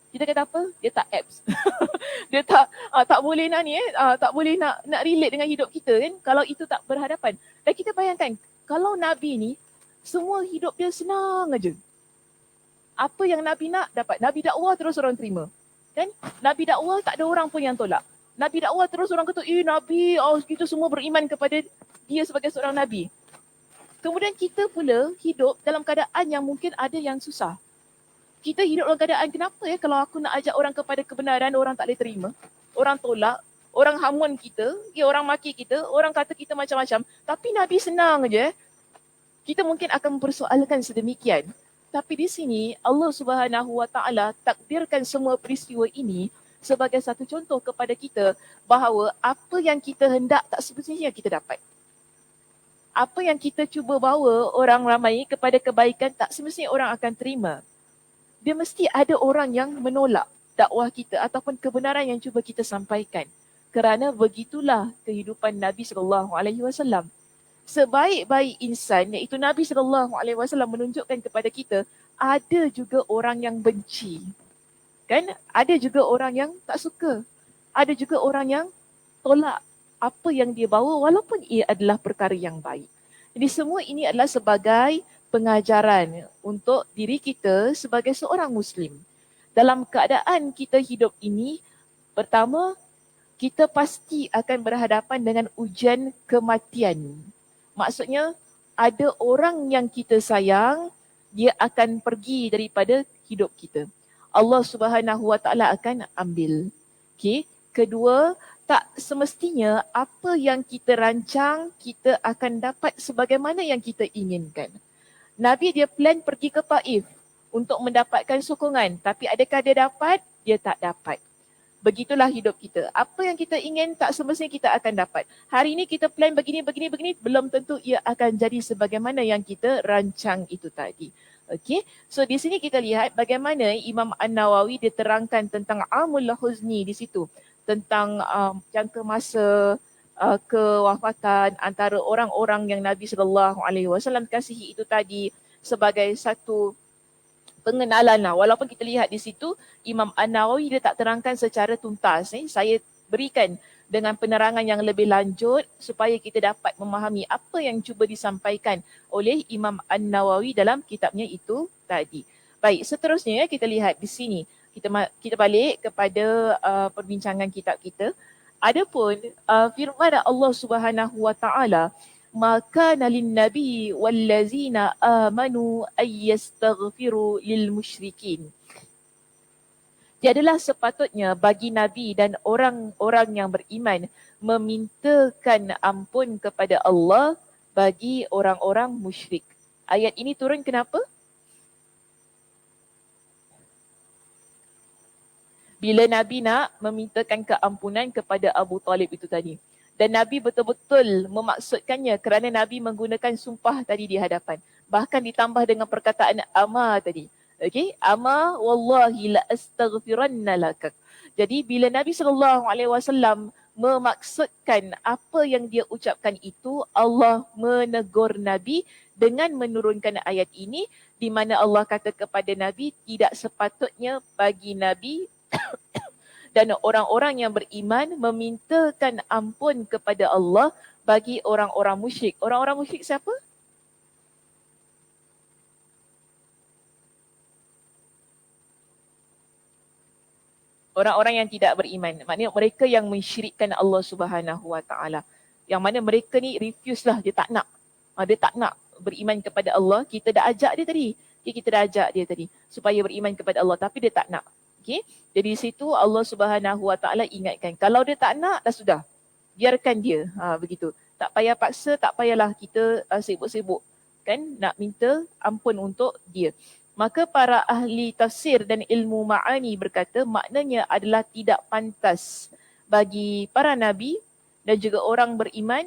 Speaker 1: Kita kata apa? Dia tak apps. Dia tak boleh nak ni tak boleh nak relate dengan hidup kita kan kalau itu tak berhadapan. Dan kita bayangkan kalau Nabi ni semua hidup dia senang aja. Apa yang Nabi nak dapat. Nabi dakwah terus orang terima. Kan? Nabi dakwah tak ada orang pun yang tolak. Nabi dakwah terus orang kata, Nabi, kita semua beriman kepada dia sebagai seorang Nabi. Kemudian kita pula hidup dalam keadaan yang mungkin ada yang susah. Kita hidup dalam keadaan kenapa kalau aku nak ajak orang kepada kebenaran, orang tak boleh terima. Orang tolak, orang hamun kita, orang maki kita, orang kata kita macam-macam. Tapi Nabi senang aja. Kita mungkin akan mempersoalkan sedemikian. Tapi di sini Allah Subhanahu Wa Taala takdirkan semua peristiwa ini sebagai satu contoh kepada kita bahawa apa yang kita hendak tak semestinya kita dapat. Apa yang kita cuba bawa orang ramai kepada kebaikan tak semestinya orang akan terima. Dia mesti ada orang yang menolak dakwah kita ataupun kebenaran yang cuba kita sampaikan. Kerana begitulah kehidupan Nabi sallallahu alaihi wasallam. Sebaik-baik insan iaitu Nabi sallallahu alaihi wasallam menunjukkan kepada kita ada juga orang yang benci. Kan? Ada juga orang yang tak suka. Ada juga orang yang tolak apa yang dia bawa walaupun ia adalah perkara yang baik. Jadi semua ini adalah sebagai pengajaran untuk diri kita sebagai seorang Muslim. Dalam keadaan kita hidup ini, pertama, kita pasti akan berhadapan dengan ujian kematian. Maksudnya, ada orang yang kita sayang, dia akan pergi daripada hidup kita. Allah Subhanahu Wa Taala akan ambil. Okay. Kedua, tak semestinya apa yang kita rancang, kita akan dapat sebagaimana yang kita inginkan. Nabi dia plan pergi ke Taif untuk mendapatkan sokongan. Tapi adakah dia dapat? Dia tak dapat. Begitulah hidup kita. Apa yang kita ingin tak semestinya kita akan dapat. Hari ini kita plan begini, belum tentu ia akan jadi sebagaimana yang kita rancang itu tadi. Okay, so di sini kita lihat bagaimana Imam An-Nawawi dia terangkan tentang Amul Huzni di situ. Tentang jangka masa kewafatan antara orang-orang yang Nabi SAW kasihi itu tadi sebagai satu pengenalan lah. Walaupun kita lihat di situ Imam An-Nawawi dia tak terangkan secara tuntas. Saya berikan dengan penerangan yang lebih lanjut supaya kita dapat memahami apa yang cuba disampaikan oleh Imam An-Nawawi dalam kitabnya itu tadi. Baik, seterusnya kita lihat di sini. Kita balik kepada perbincangan kitab kita. Adapun firman Allah Subhanahu Wa Taala, maka nalin nabi wallazina amanu ayyastaghfiru lil musyrikin. Tiadalah sepatutnya bagi Nabi dan orang-orang yang beriman memintakan ampun kepada Allah bagi orang-orang musyrik. Ayat ini turun kenapa? Bila Nabi nak memintakan keampunan kepada Abu Talib itu tadi. Dan Nabi betul-betul memaksudkannya kerana Nabi menggunakan sumpah tadi di hadapan. Bahkan ditambah dengan perkataan ama tadi. Okay, ama wallahi la astaghfiranna lakak. Jadi bila Nabi SAW memaksudkan apa yang dia ucapkan itu, Allah menegur Nabi dengan menurunkan ayat ini di mana Allah kata kepada Nabi tidak sepatutnya bagi Nabi dan orang-orang yang beriman memintakan ampun kepada Allah bagi orang-orang musyrik. Orang-orang musyrik siapa? Orang-orang yang tidak beriman. Maknanya mereka yang mensyirikkan Allah Subhanahu Wa Taala. Yang mana mereka ni refuse lah, dia tak nak. Dia tak nak beriman kepada Allah. Kita dah ajak dia tadi. Okay, kita dah ajak dia tadi supaya beriman kepada Allah, tapi dia tak nak. Okay? Jadi di situ Allah Subhanahu Wa Taala ingatkan, kalau dia tak nak, dah sudah. Biarkan dia. Begitu. Tak payah paksa, tak payahlah kita sibuk-sibuk kan nak minta ampun untuk dia. Maka para ahli tafsir dan ilmu ma'ani berkata maknanya adalah tidak pantas bagi para nabi dan juga orang beriman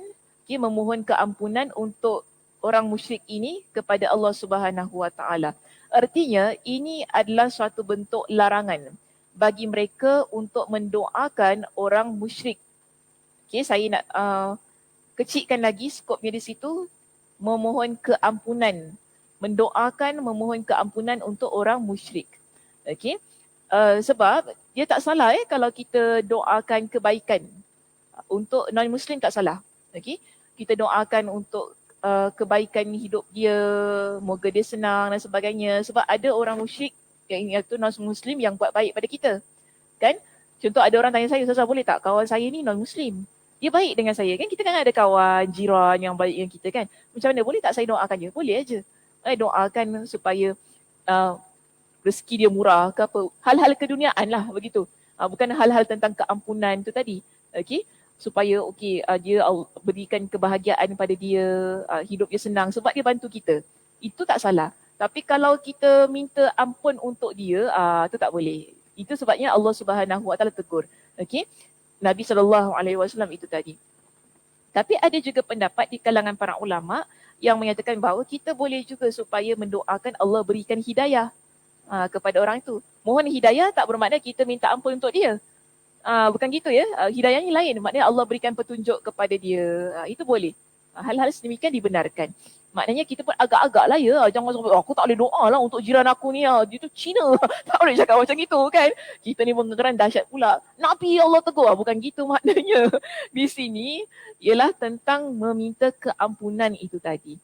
Speaker 1: memohon keampunan untuk orang musyrik ini kepada Allah Subhanahu Wa Taala. Artinya ini adalah suatu bentuk larangan bagi mereka untuk mendoakan orang musyrik. Okay, saya nak kecilkan lagi skopnya di situ, memohon keampunan, mendoakan, memohon keampunan untuk orang musyrik. Okay. Sebab dia tak salah kalau kita doakan kebaikan untuk non-Muslim, tak salah. Okay. Kita doakan untuk kebaikan hidup dia, moga dia senang dan sebagainya. Sebab ada orang musyrik yang itu non-Muslim yang buat baik pada kita. Kan? Contoh ada orang tanya saya, Ustazah boleh tak kawan saya ni non-Muslim? Dia baik dengan saya kan, kita kan ada kawan jiran yang baik dengan kita kan. Macam mana, boleh tak saya doakan dia? Boleh aja. Doakan supaya rezeki dia murah ke apa. Hal-hal keduniaan lah begitu. Bukan hal-hal tentang keampunan tu tadi. Okay. Supaya dia berikan kebahagiaan pada dia, hidup dia senang sebab dia bantu kita. Itu tak salah. Tapi kalau kita minta ampun untuk dia, tu tak boleh. Itu sebabnya Allah Subhanahu Wa Taala tegur. Okay. Nabi SAW itu tadi. Tapi ada juga pendapat di kalangan para ulama yang menyatakan bahawa kita boleh juga supaya mendoakan Allah berikan hidayah kepada orang itu. Mohon hidayah tak bermakna kita minta ampun untuk dia. Bukan gitu ya. Hidayah ni lain. Maknanya Allah berikan petunjuk kepada dia. Itu boleh. Hal-hal sedemikian dibenarkan. Maknanya kita pun agak-agak lah ya. Jangan sampai aku tak boleh doa lah untuk jiran aku ni. Dia tu Cina. Tak boleh cakap macam itu kan. Kita ni pengeran dahsyat pula. Nabi Allah tegur. Bukan gitu maknanya. Di sini ialah tentang meminta keampunan itu tadi.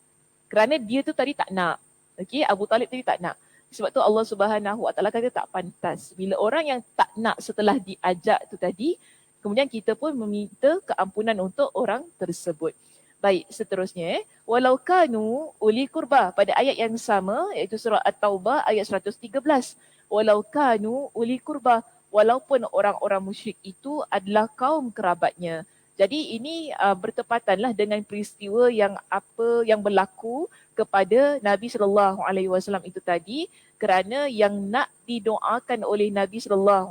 Speaker 1: Kerana dia tu tadi tak nak. Okay, Abu Talib tadi tak nak. Sebab tu Allah Subhanahu Wa Taala kata tak pantas. Bila orang yang tak nak setelah diajak tu tadi, kemudian kita pun meminta keampunan untuk orang tersebut. Baik, seterusnya. Walau kanu uli kurba. Pada ayat yang sama, iaitu surah At-Taubah ayat 113. Walau kanu uli kurba. Walaupun orang-orang musyrik itu adalah kaum kerabatnya. Jadi ini bertepatanlah dengan peristiwa yang berlaku kepada Nabi SAW itu tadi, kerana yang nak didoakan oleh Nabi SAW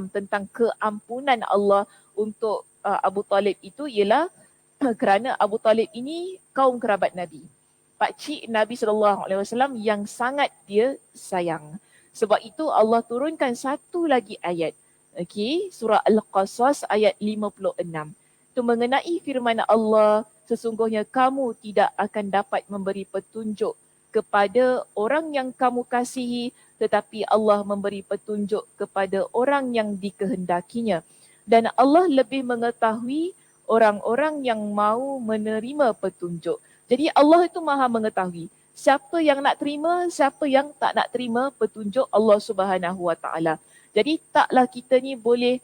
Speaker 1: tentang keampunan Allah untuk Abu Talib itu ialah kerana Abu Talib ini kaum kerabat Nabi. Pakcik Nabi SAW yang sangat dia sayang. Sebab itu Allah turunkan satu lagi ayat. Okay, surah Al-Qasas ayat 56. Itu mengenai firman Allah, sesungguhnya kamu tidak akan dapat memberi petunjuk kepada orang yang kamu kasihi, tetapi Allah memberi petunjuk kepada orang yang dikehendakinya. Dan Allah lebih mengetahui orang-orang yang mau menerima petunjuk. Jadi Allah itu maha mengetahui siapa yang nak terima, siapa yang tak nak terima petunjuk Allah Subhanahu Wa Taala. Jadi taklah kita ni boleh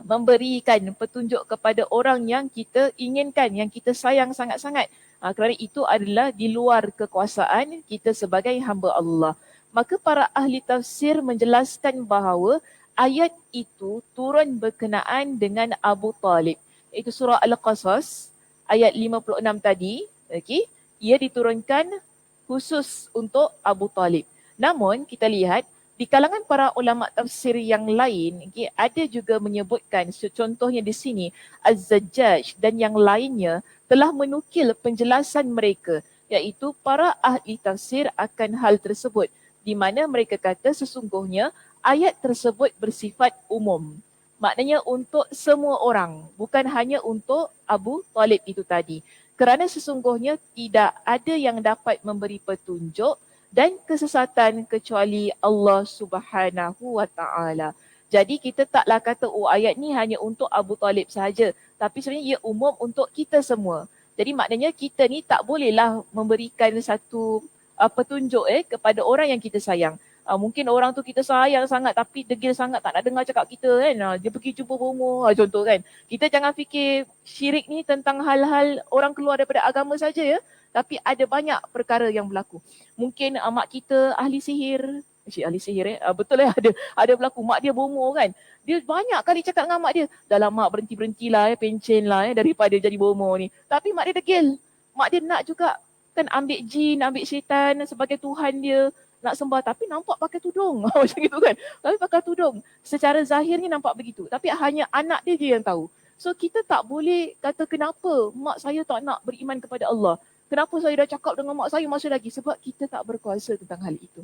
Speaker 1: memberikan petunjuk kepada orang yang kita inginkan, yang kita sayang sangat-sangat. Kerana itu adalah di luar kekuasaan kita sebagai hamba Allah. Maka para ahli tafsir menjelaskan bahawa ayat itu turun berkenaan dengan Abu Talib. Itu surah Al-Qasas ayat 56 tadi. Okay, ia diturunkan khusus untuk Abu Talib. Namun kita lihat di kalangan para ulama tafsir yang lain, okay, ada juga menyebutkan, contohnya di sini Az-Zajjaj dan yang lainnya telah menukil penjelasan mereka, iaitu para ahli tafsir akan hal tersebut, di mana mereka kata sesungguhnya ayat tersebut bersifat umum. Maknanya untuk semua orang, bukan hanya untuk Abu Talib itu tadi. Kerana sesungguhnya tidak ada yang dapat memberi petunjuk dan kesesatan kecuali Allah Subhanahu Wa Taala. Jadi kita taklah kata ayat ni hanya untuk Abu Talib sahaja, tapi sebenarnya ia umum untuk kita semua. Jadi maknanya kita ni tak bolehlah memberikan satu petunjuk kepada orang yang kita sayang. Mungkin orang tu kita sayang sangat tapi degil sangat tak nak dengar cakap kita kan. Dia pergi jumpa bomoh contoh kan. Kita jangan fikir syirik ni tentang hal-hal orang keluar daripada agama saja ya. Tapi ada banyak perkara yang berlaku. Mungkin mak kita ahli sihir. Ahli sihir betul ada berlaku. Mak dia bomoh kan. Dia banyak kali cakap dengan mak dia. Dah mak berhenti-berhentilah pencen lah daripada jadi bomoh ni. Tapi mak dia degil. Mak dia nak juga kan ambil jin, ambil syaitan sebagai Tuhan dia, nak sembah tapi nampak pakai tudung. Macam gitu kan. Tapi pakai tudung. Secara zahirnya nampak begitu. Tapi hanya anak dia je yang tahu. So kita tak boleh kata kenapa mak saya tak nak beriman kepada Allah. Kenapa saya dah cakap dengan mak saya masih lagi? Sebab kita tak berkuasa tentang hal itu.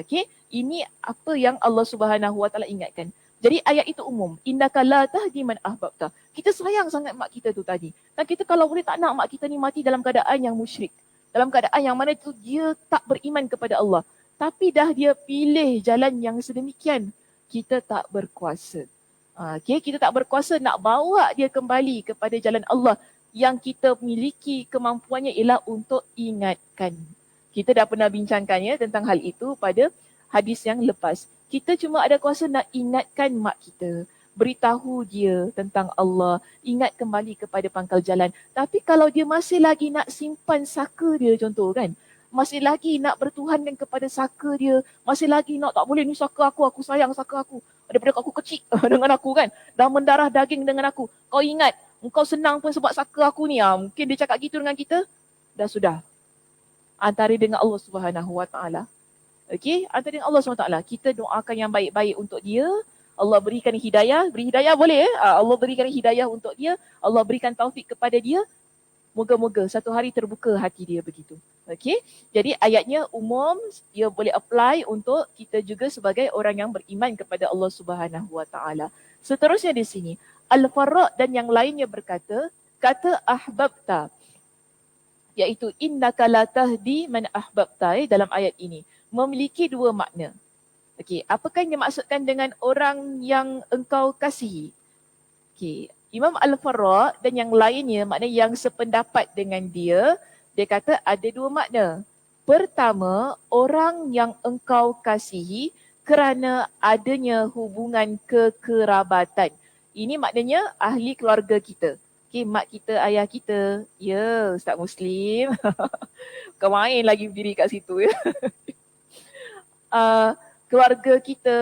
Speaker 1: Okay. Ini apa yang Allah Subhanahu Wa Taala ingatkan. Jadi ayat itu umum. Innaka la tahdi man ahbabta. Kita sayang sangat mak kita tu tadi. Dan kita kalau boleh tak nak mak kita ni mati dalam keadaan yang musyrik. Dalam keadaan yang mana tu dia tak beriman kepada Allah. Tapi dah dia pilih jalan yang sedemikian. Kita tak berkuasa. Okay, kita tak berkuasa nak bawa dia kembali kepada jalan Allah. Yang kita miliki kemampuannya ialah untuk ingatkan. Kita dah pernah bincangkan ya tentang hal itu pada hadis yang lepas. Kita cuma ada kuasa nak ingatkan mak kita. Beritahu dia tentang Allah. Ingat kembali kepada pangkal jalan. Tapi kalau dia masih lagi nak simpan saka dia contoh kan. Masih lagi nak bertuhankan kepada saka dia. Masih lagi nak tak boleh ni saka aku sayang saka aku. Daripada aku kecil dengan aku kan. Dah mendarah daging dengan aku. Kau ingat, engkau senang pun sebab saka aku ni. Mungkin dia cakap gitu dengan kita. Dah sudah. Antara dengan Allah Subhanahu Wa Taala. Okey, antara dengan Allah SWT. Kita doakan yang baik-baik untuk dia. Allah berikan hidayah. Beri hidayah boleh Allah berikan hidayah untuk dia. Allah berikan taufik kepada dia. Moga-moga satu hari terbuka hati dia begitu. Okey, jadi ayatnya umum. Dia boleh apply untuk kita juga sebagai orang yang beriman kepada Allah Subhanahu Wa Taala. Seterusnya di sini. Al-Farra dan yang lainnya berkata, kata ahbabta. Iaitu innaka la tahdi man ahbabta dalam ayat ini. Memiliki dua makna. Okey, apakah yang dimaksudkan dengan orang yang engkau kasihi? Okey, Imam Al-Farra dan yang lainnya, maknanya yang sependapat dengan dia, dia kata ada dua makna. Pertama, orang yang engkau kasihi kerana adanya hubungan kekerabatan. Ini maknanya ahli keluarga kita. Okey, mak kita, ayah kita. Ya, Ustaz Muslim. Kau main lagi berdiri kat situ ya. Keluarga kita,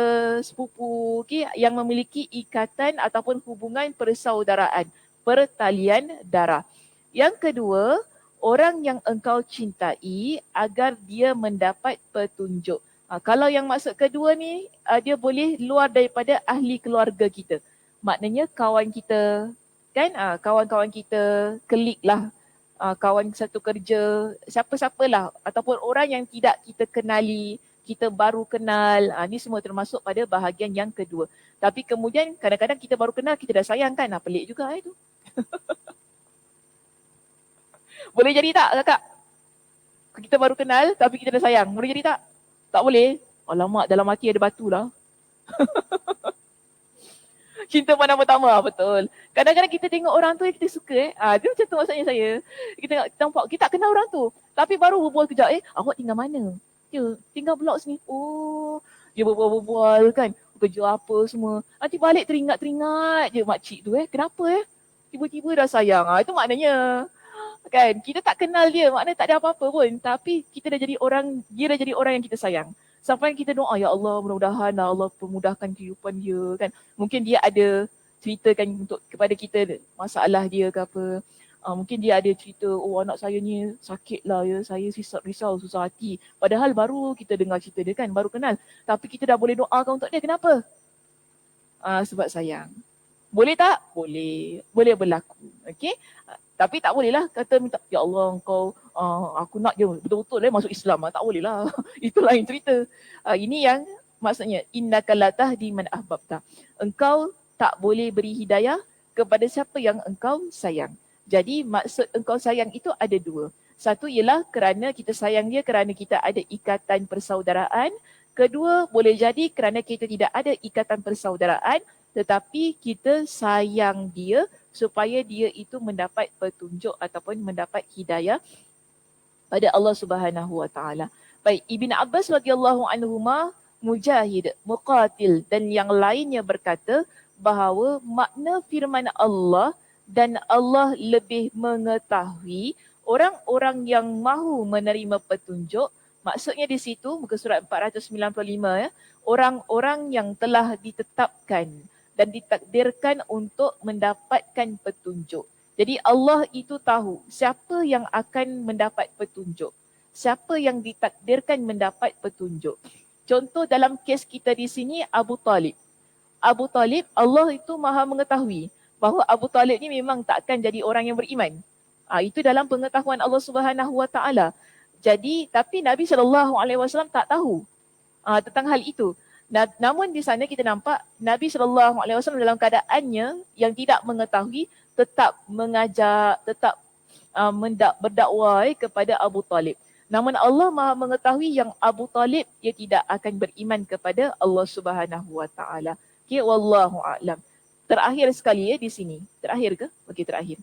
Speaker 1: sepupu yang memiliki ikatan ataupun hubungan persaudaraan, pertalian darah. Yang kedua, orang yang engkau cintai agar dia mendapat petunjuk. Kalau yang maksud kedua ni, dia boleh luar daripada ahli keluarga kita. Maknanya kawan kita, kan? Kawan-kawan kita, klik lah. Kawan satu kerja, siapa-siapalah ataupun orang yang tidak kita kenali, kita baru kenal, ni semua termasuk pada bahagian yang kedua. Tapi kemudian kadang-kadang kita baru kenal, kita dah sayang kan, pelik juga itu. Boleh jadi tak kakak? Kita baru kenal tapi kita dah sayang, boleh jadi tak? Tak boleh. Alamak, dalam hati ada batu lah. Cinta pandang pertama, betul. Kadang-kadang kita tengok orang tu yang kita suka dia macam tu maksudnya saya. Kita nampak, kita tak kenal orang tu. Tapi baru berbual kejap, awak tinggal mana? Dia tinggal blok sini. Oh, dia berbual kan. Kerja apa semua. Nanti balik teringat je makcik tu Kenapa tiba-tiba dah sayang. Itu maknanya kan kita tak kenal dia, maknanya tak ada apa-apa pun. Tapi kita dah jadi orang, dia dah jadi orang yang kita sayang. Sampai kita doa, ya Allah mudah-mudahan Allah permudahkan kehidupan dia kan. Mungkin dia ada ceritakan untuk kepada kita masalah dia ke apa. Mungkin dia ada cerita, oh anak saya ni sakit lah ya, saya risau susah hati. Padahal baru kita dengar cerita dia kan, baru kenal. Tapi kita dah boleh doakan untuk dia, kenapa? Sebab sayang. Boleh tak? Boleh. Boleh berlaku. Okay? Tapi tak boleh lah kata minta, ya Allah engkau, aku nak je betul-betul masuk Islam. Tak boleh lah. Itu lain cerita. Ini yang maksudnya, innaka la tahdi man ahbabta. Engkau tak boleh beri hidayah kepada siapa yang engkau sayang. Jadi maksud engkau sayang itu ada dua. Satu ialah kerana kita sayang dia kerana kita ada ikatan persaudaraan. Kedua, boleh jadi kerana kita tidak ada ikatan persaudaraan tetapi kita sayang dia supaya dia itu mendapat petunjuk ataupun mendapat hidayah pada Allah Subhanahu Wa Taala. Baik, Ibn Abbas radhiyallahu anhuma, Mujahid, Muqatil dan yang lainnya berkata bahawa makna firman Allah dan Allah lebih mengetahui orang-orang yang mahu menerima petunjuk. Maksudnya di situ muka surat 495 ya, orang-orang yang telah ditetapkan dan ditakdirkan untuk mendapatkan petunjuk. Jadi Allah itu tahu siapa yang akan mendapat petunjuk, siapa yang ditakdirkan mendapat petunjuk. Contoh dalam kes kita di sini Abu Talib. Abu Talib, Allah itu maha mengetahui bahawa Abu Talib ni memang tak akan jadi orang yang beriman. Itu dalam pengetahuan Allah Subhanahu Wa Taala. Jadi tapi Nabi SAW tak tahu tentang hal itu. Namun di sana kita nampak Nabi SAW dalam keadaannya yang tidak mengetahui tetap mengajak, tetap berdakwah kepada Abu Talib. Namun Allah maha mengetahui yang Abu Talib dia tidak akan beriman kepada Allah Subhanahu Wa Taala. Okay, wallahu a'lam. Terakhir sekali di sini. Terakhir ke? Okey, terakhir.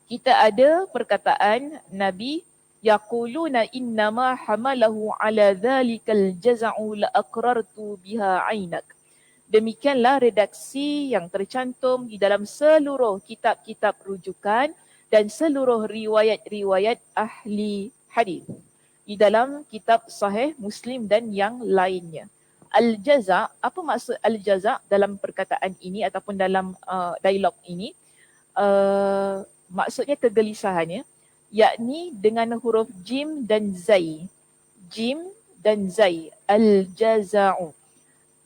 Speaker 1: Kita ada perkataan Nabi yaquluna innama hamalahu ala dhalikal jaza'u la aqrartu biha 'ainak. Demikianlah redaksi yang tercantum di dalam seluruh kitab-kitab rujukan dan seluruh riwayat-riwayat ahli hadis di dalam kitab Sahih Muslim dan yang lainnya. Al-jaza', apa maksud al-jaza' dalam perkataan ini ataupun dalam dialog ini? Maksudnya kegelisahannya, yakni dengan huruf jim dan zai. Jim dan zai, al-jaza'u.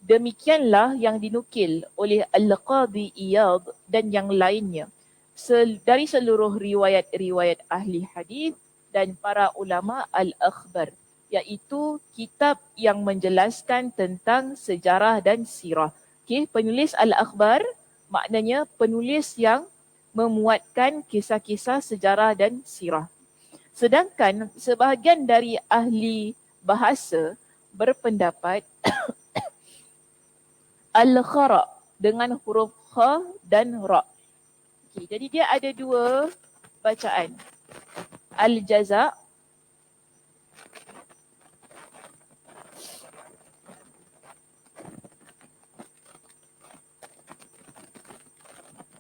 Speaker 1: Demikianlah yang dinukil oleh Al-Qadhi Iyad dan yang lainnya dari seluruh riwayat-riwayat ahli hadis dan para ulama al-akhbar, iaitu kitab yang menjelaskan tentang sejarah dan sirah. Okay, penulis al-akhbar maknanya penulis yang memuatkan kisah-kisah sejarah dan sirah. Sedangkan sebahagian dari ahli bahasa berpendapat al-khara dengan huruf kha dan ra. Okay, jadi dia ada dua bacaan. Al-jaza'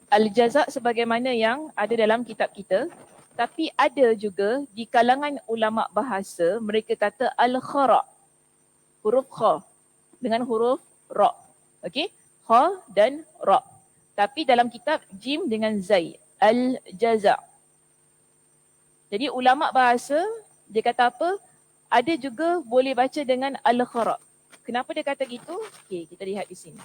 Speaker 1: Al-jaza' sebagaimana yang ada dalam kitab kita, tapi ada juga di kalangan ulama bahasa mereka kata al-khara, huruf kha dengan huruf ra. Okey, kha dan ra. Tapi dalam kitab jim dengan zai, al-jaza'. Jadi ulama bahasa dia kata apa? Ada juga boleh baca dengan al-khara. Kenapa dia kata gitu? Okey, kita lihat di sini.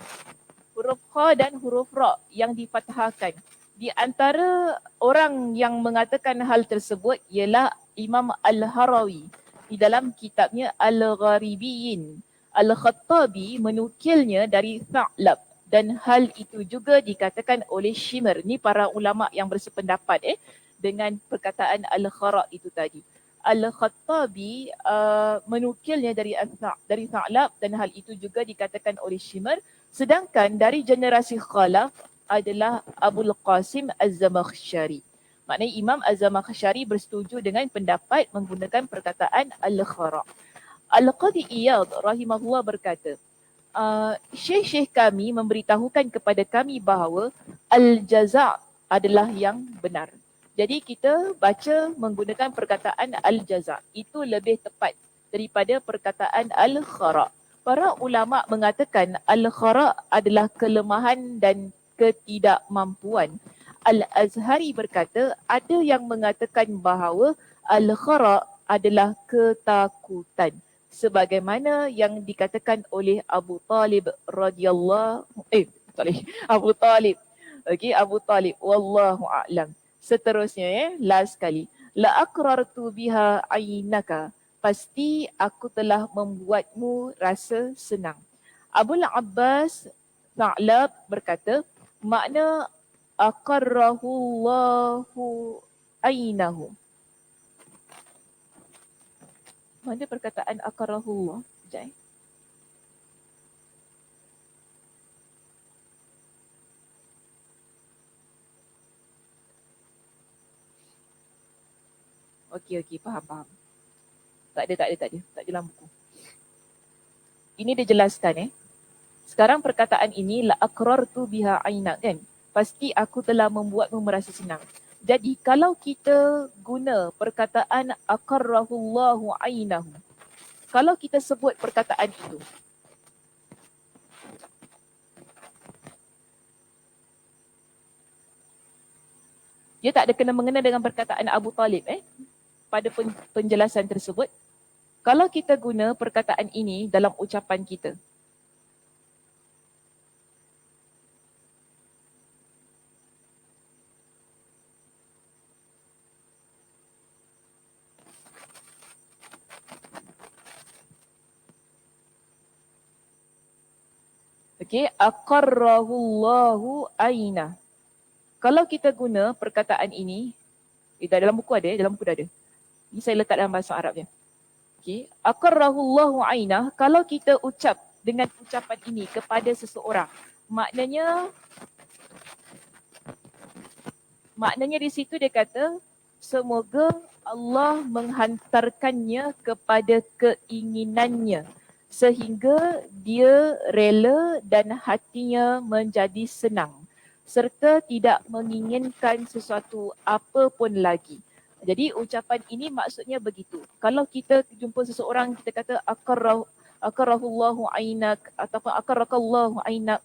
Speaker 1: Huruf kha dan huruf ra yang difathahkan. Di antara orang yang mengatakan hal tersebut ialah Imam Al-Harawi di dalam kitabnya Al-Gharibiyin. Al-Khattabi menukilnya dari Tha'lab dan hal itu juga dikatakan oleh Shimr. Ni para ulama yang bersependapat dengan perkataan Al-Khara itu tadi. Al-Khattabi menukilnya dari Tha'lab dan hal itu juga dikatakan oleh Shimr. Sedangkan dari generasi khalaf adalah Abul Qasim Az-Zamakhsyari. Maknanya Imam Az-Zamakhsyari bersetuju dengan pendapat menggunakan perkataan Al-Khara. Al-Qadhi Iyad rahimahullah berkata, syekh-syekh kami memberitahukan kepada kami bahawa Al-Jaza' adalah yang benar. Jadi kita baca menggunakan perkataan Al-Jaza'. Itu lebih tepat daripada perkataan Al-Khara'. Para ulama mengatakan Al-Khara' adalah kelemahan dan ketidakmampuan. Al-Azhari berkata ada yang mengatakan bahawa Al-Khara' adalah ketakutan. Sebagaimana yang dikatakan oleh Abu Talib radhiyallahu Abu Talib. Okey, Abu Talib wallahu a'lam. Seterusnya last kali. La aqrartu biha aynaka. Pasti aku telah membuatmu rasa senang. Abul Abbas Tha'lab berkata, makna aqarrahullahu aynahu. Mana perkataan aqarrahullah? Sekejap. Okey, faham. Tak ada dalam buku. Ini dia jelaskan Sekarang perkataan ini la aqrartu biha ainak kan. Pasti aku telah membuatmu merasa senang. Jadi kalau kita guna perkataan aqarrahullahu ainahu. Kalau kita sebut perkataan itu, dia tak ada kena-mengena dengan perkataan Abu Talib pada penjelasan tersebut. Kalau kita guna perkataan ini dalam ucapan kita, okey, aqarrahullahu aina. Kalau kita guna perkataan ini, dalam buku ada, dalam buku dah ada. Ini saya letak dalam bahasa Arabnya. Okey, aqarrahullahu aina, kalau kita ucap dengan ucapan ini kepada seseorang, maknanya di situ dia kata semoga Allah menghantarkannya kepada keinginannya sehingga dia rela dan hatinya menjadi senang serta tidak menginginkan sesuatu apa pun lagi. Jadi ucapan ini maksudnya begitu. Kalau kita jumpa seseorang, kita kata aqarrahullahu ainak ataupun aqarrakallahu ainak,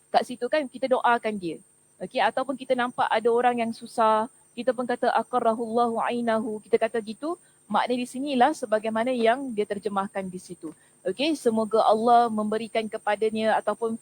Speaker 1: kat situ kan kita doakan dia. Okey, ataupun kita nampak ada orang yang susah, kita pun kata aqarrahullahu ainahu, kita kata gitu, makna di sinilah sebagaimana yang dia terjemahkan di situ. Okey, semoga Allah memberikan kepadanya ataupun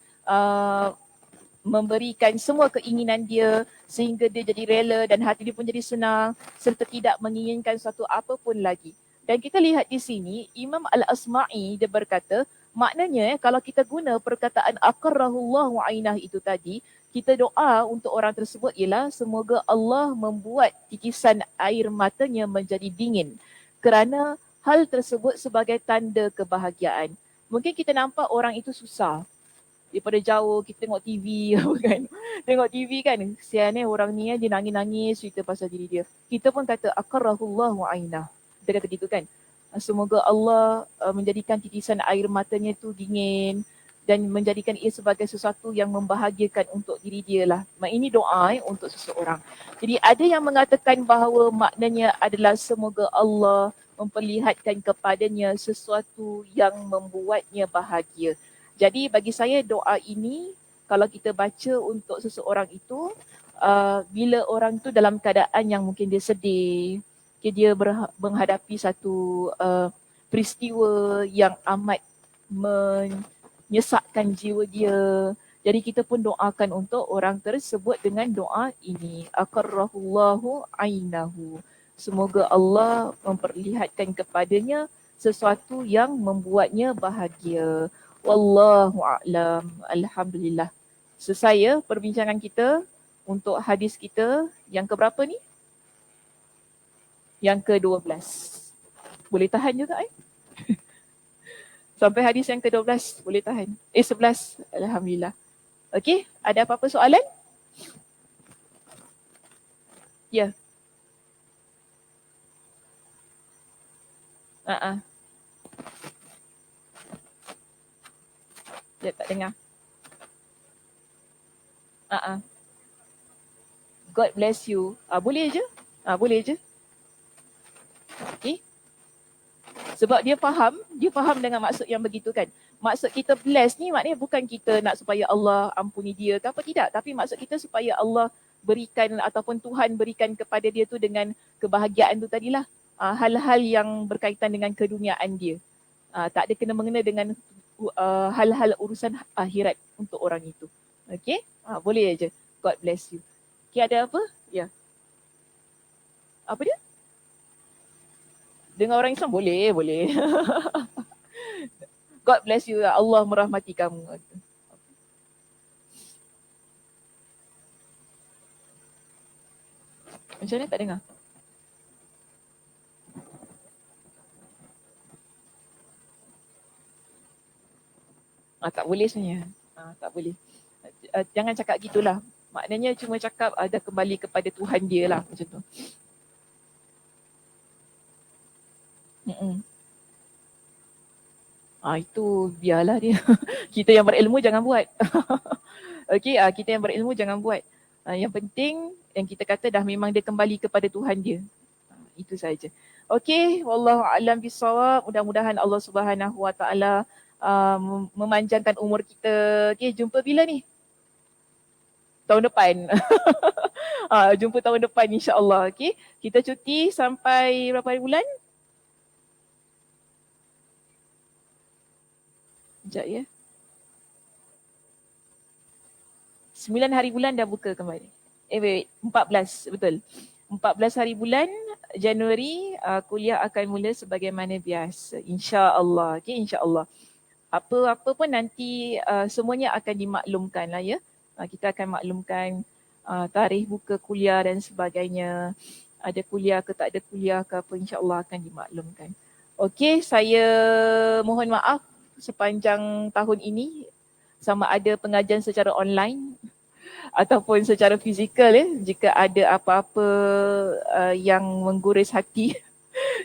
Speaker 1: memberikan semua keinginan dia sehingga dia jadi rela dan hati dia pun jadi senang serta tidak menginginkan sesuatu apa pun lagi. Dan kita lihat di sini Imam Al-Asma'i dia berkata, maknanya kalau kita guna perkataan aqarrahullahu ainah itu tadi, kita doa untuk orang tersebut ialah semoga Allah membuat titisan air matanya menjadi dingin kerana hal tersebut sebagai tanda kebahagiaan. Mungkin kita nampak orang itu susah, daripada jauh kita tengok TV kan. Tengok TV kan, kesian orang ni dia nangis-nangis cerita pasal diri dia. Kita pun kata aqarrahullahu ainah. Kita kata gitu kan. Semoga Allah menjadikan titisan air matanya tu dingin dan menjadikan ia sebagai sesuatu yang membahagiakan untuk diri dia lah. Ini doa untuk seseorang. Jadi ada yang mengatakan bahawa maknanya adalah semoga Allah memperlihatkan kepadanya sesuatu yang membuatnya bahagia. Jadi bagi saya doa ini kalau kita baca untuk seseorang itu, bila orang tu dalam keadaan yang mungkin dia sedih, dia menghadapi satu peristiwa yang amat menyesakkan jiwa dia. Jadi kita pun doakan untuk orang tersebut dengan doa ini. Aqarrahullahu ainahu. Semoga Allah memperlihatkan kepadanya sesuatu yang membuatnya bahagia. Wallahu a'lam. Alhamdulillah. Selesai ya perbincangan kita untuk hadis kita yang keberapa ni? Yang ke-12. Boleh tahan juga Sampai hadis yang ke-12 boleh tahan. 11. Alhamdulillah. Okey, ada apa-apa soalan? Ya. Dia tak dengar. God bless you. Boleh je. Boleh je. Okay. Sebab dia faham dengan maksud yang begitu kan. Maksud kita bless ni maknanya bukan kita nak supaya Allah ampuni dia ke apa, tidak. Tapi maksud kita supaya Allah berikan ataupun Tuhan berikan kepada dia tu dengan kebahagiaan tu tadilah. Hal-hal yang berkaitan dengan keduniaan dia. Tak ada kena-mengena dengan hal-hal urusan akhirat untuk orang itu. Okay? Boleh aja. God bless you. Okay, ada apa? Ya. Apa dia? Dengan orang Islam boleh. God bless you. Allah merahmati kamu. Macam mana tak dengar? Tak boleh sebenarnya. Tak boleh. Jangan cakap gitulah. Maknanya cuma cakap ada kembali kepada Tuhan dia lah macam tu. Mm-mm. Itu biarlah dia. Kita yang berilmu jangan buat. Okey, kita yang berilmu jangan buat. Yang penting yang kita kata dah memang dia kembali kepada Tuhan dia. Itu saja. Okey, wallahu a'lam bissawab. Mudah-mudahan Allah Subhanahu Wa Taala memanjangkan umur kita. Okey, jumpa bila ni? Tahun depan. Jumpa tahun depan insya-Allah. Okey. Kita cuti sampai berapa hari bulan? Sekejap ya. 9 hari bulan dah buka kembali. Wait, 14, betul. 14 hari bulan Januari kuliah akan mula sebagaimana biasa. Insya-Allah. Okey, insya-Allah. Apa-apa pun nanti semuanya akan dimaklumkan lah ya. Kita akan maklumkan tarikh buka kuliah dan sebagainya. Ada kuliah ke tak ada kuliah ke apa, insya-Allah akan dimaklumkan. Okey, saya mohon maaf sepanjang tahun ini sama ada pengajian secara online ataupun secara fizikal ya, jika ada apa-apa yang mengguris hati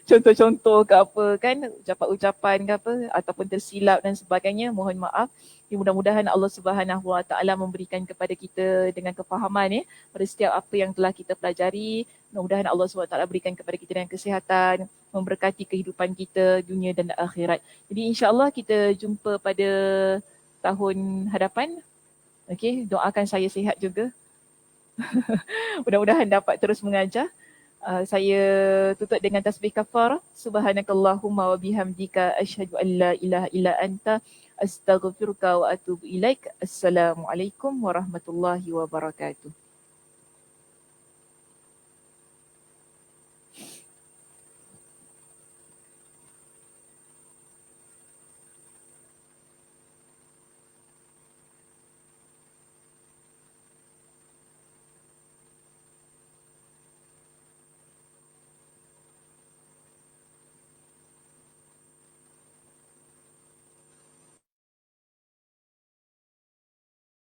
Speaker 1: contoh-contoh ke apa kan, ucapan-ucapan ke apa ataupun tersilap dan sebagainya, mohon maaf. Mudah-mudahan Allah Subhanahu Wa Taala memberikan kepada kita dengan kefahaman ya pada setiap apa yang telah kita pelajari. Mudah-mudahan Allah Subhanahu Wa Taala berikan kepada kita dengan kesihatan, memberkati kehidupan kita dunia dan akhirat. Jadi insya-Allah kita jumpa pada tahun hadapan. Okey, doakan saya sihat juga. Mudah-mudahan dapat terus mengajar. Saya tutup dengan tasbih kafarah. Subhanakallahumma wa bihamdika asyhadu an la ilaha illa anta astaghfiruka wa atubu ilaik. Assalamualaikum warahmatullahi wabarakatuh.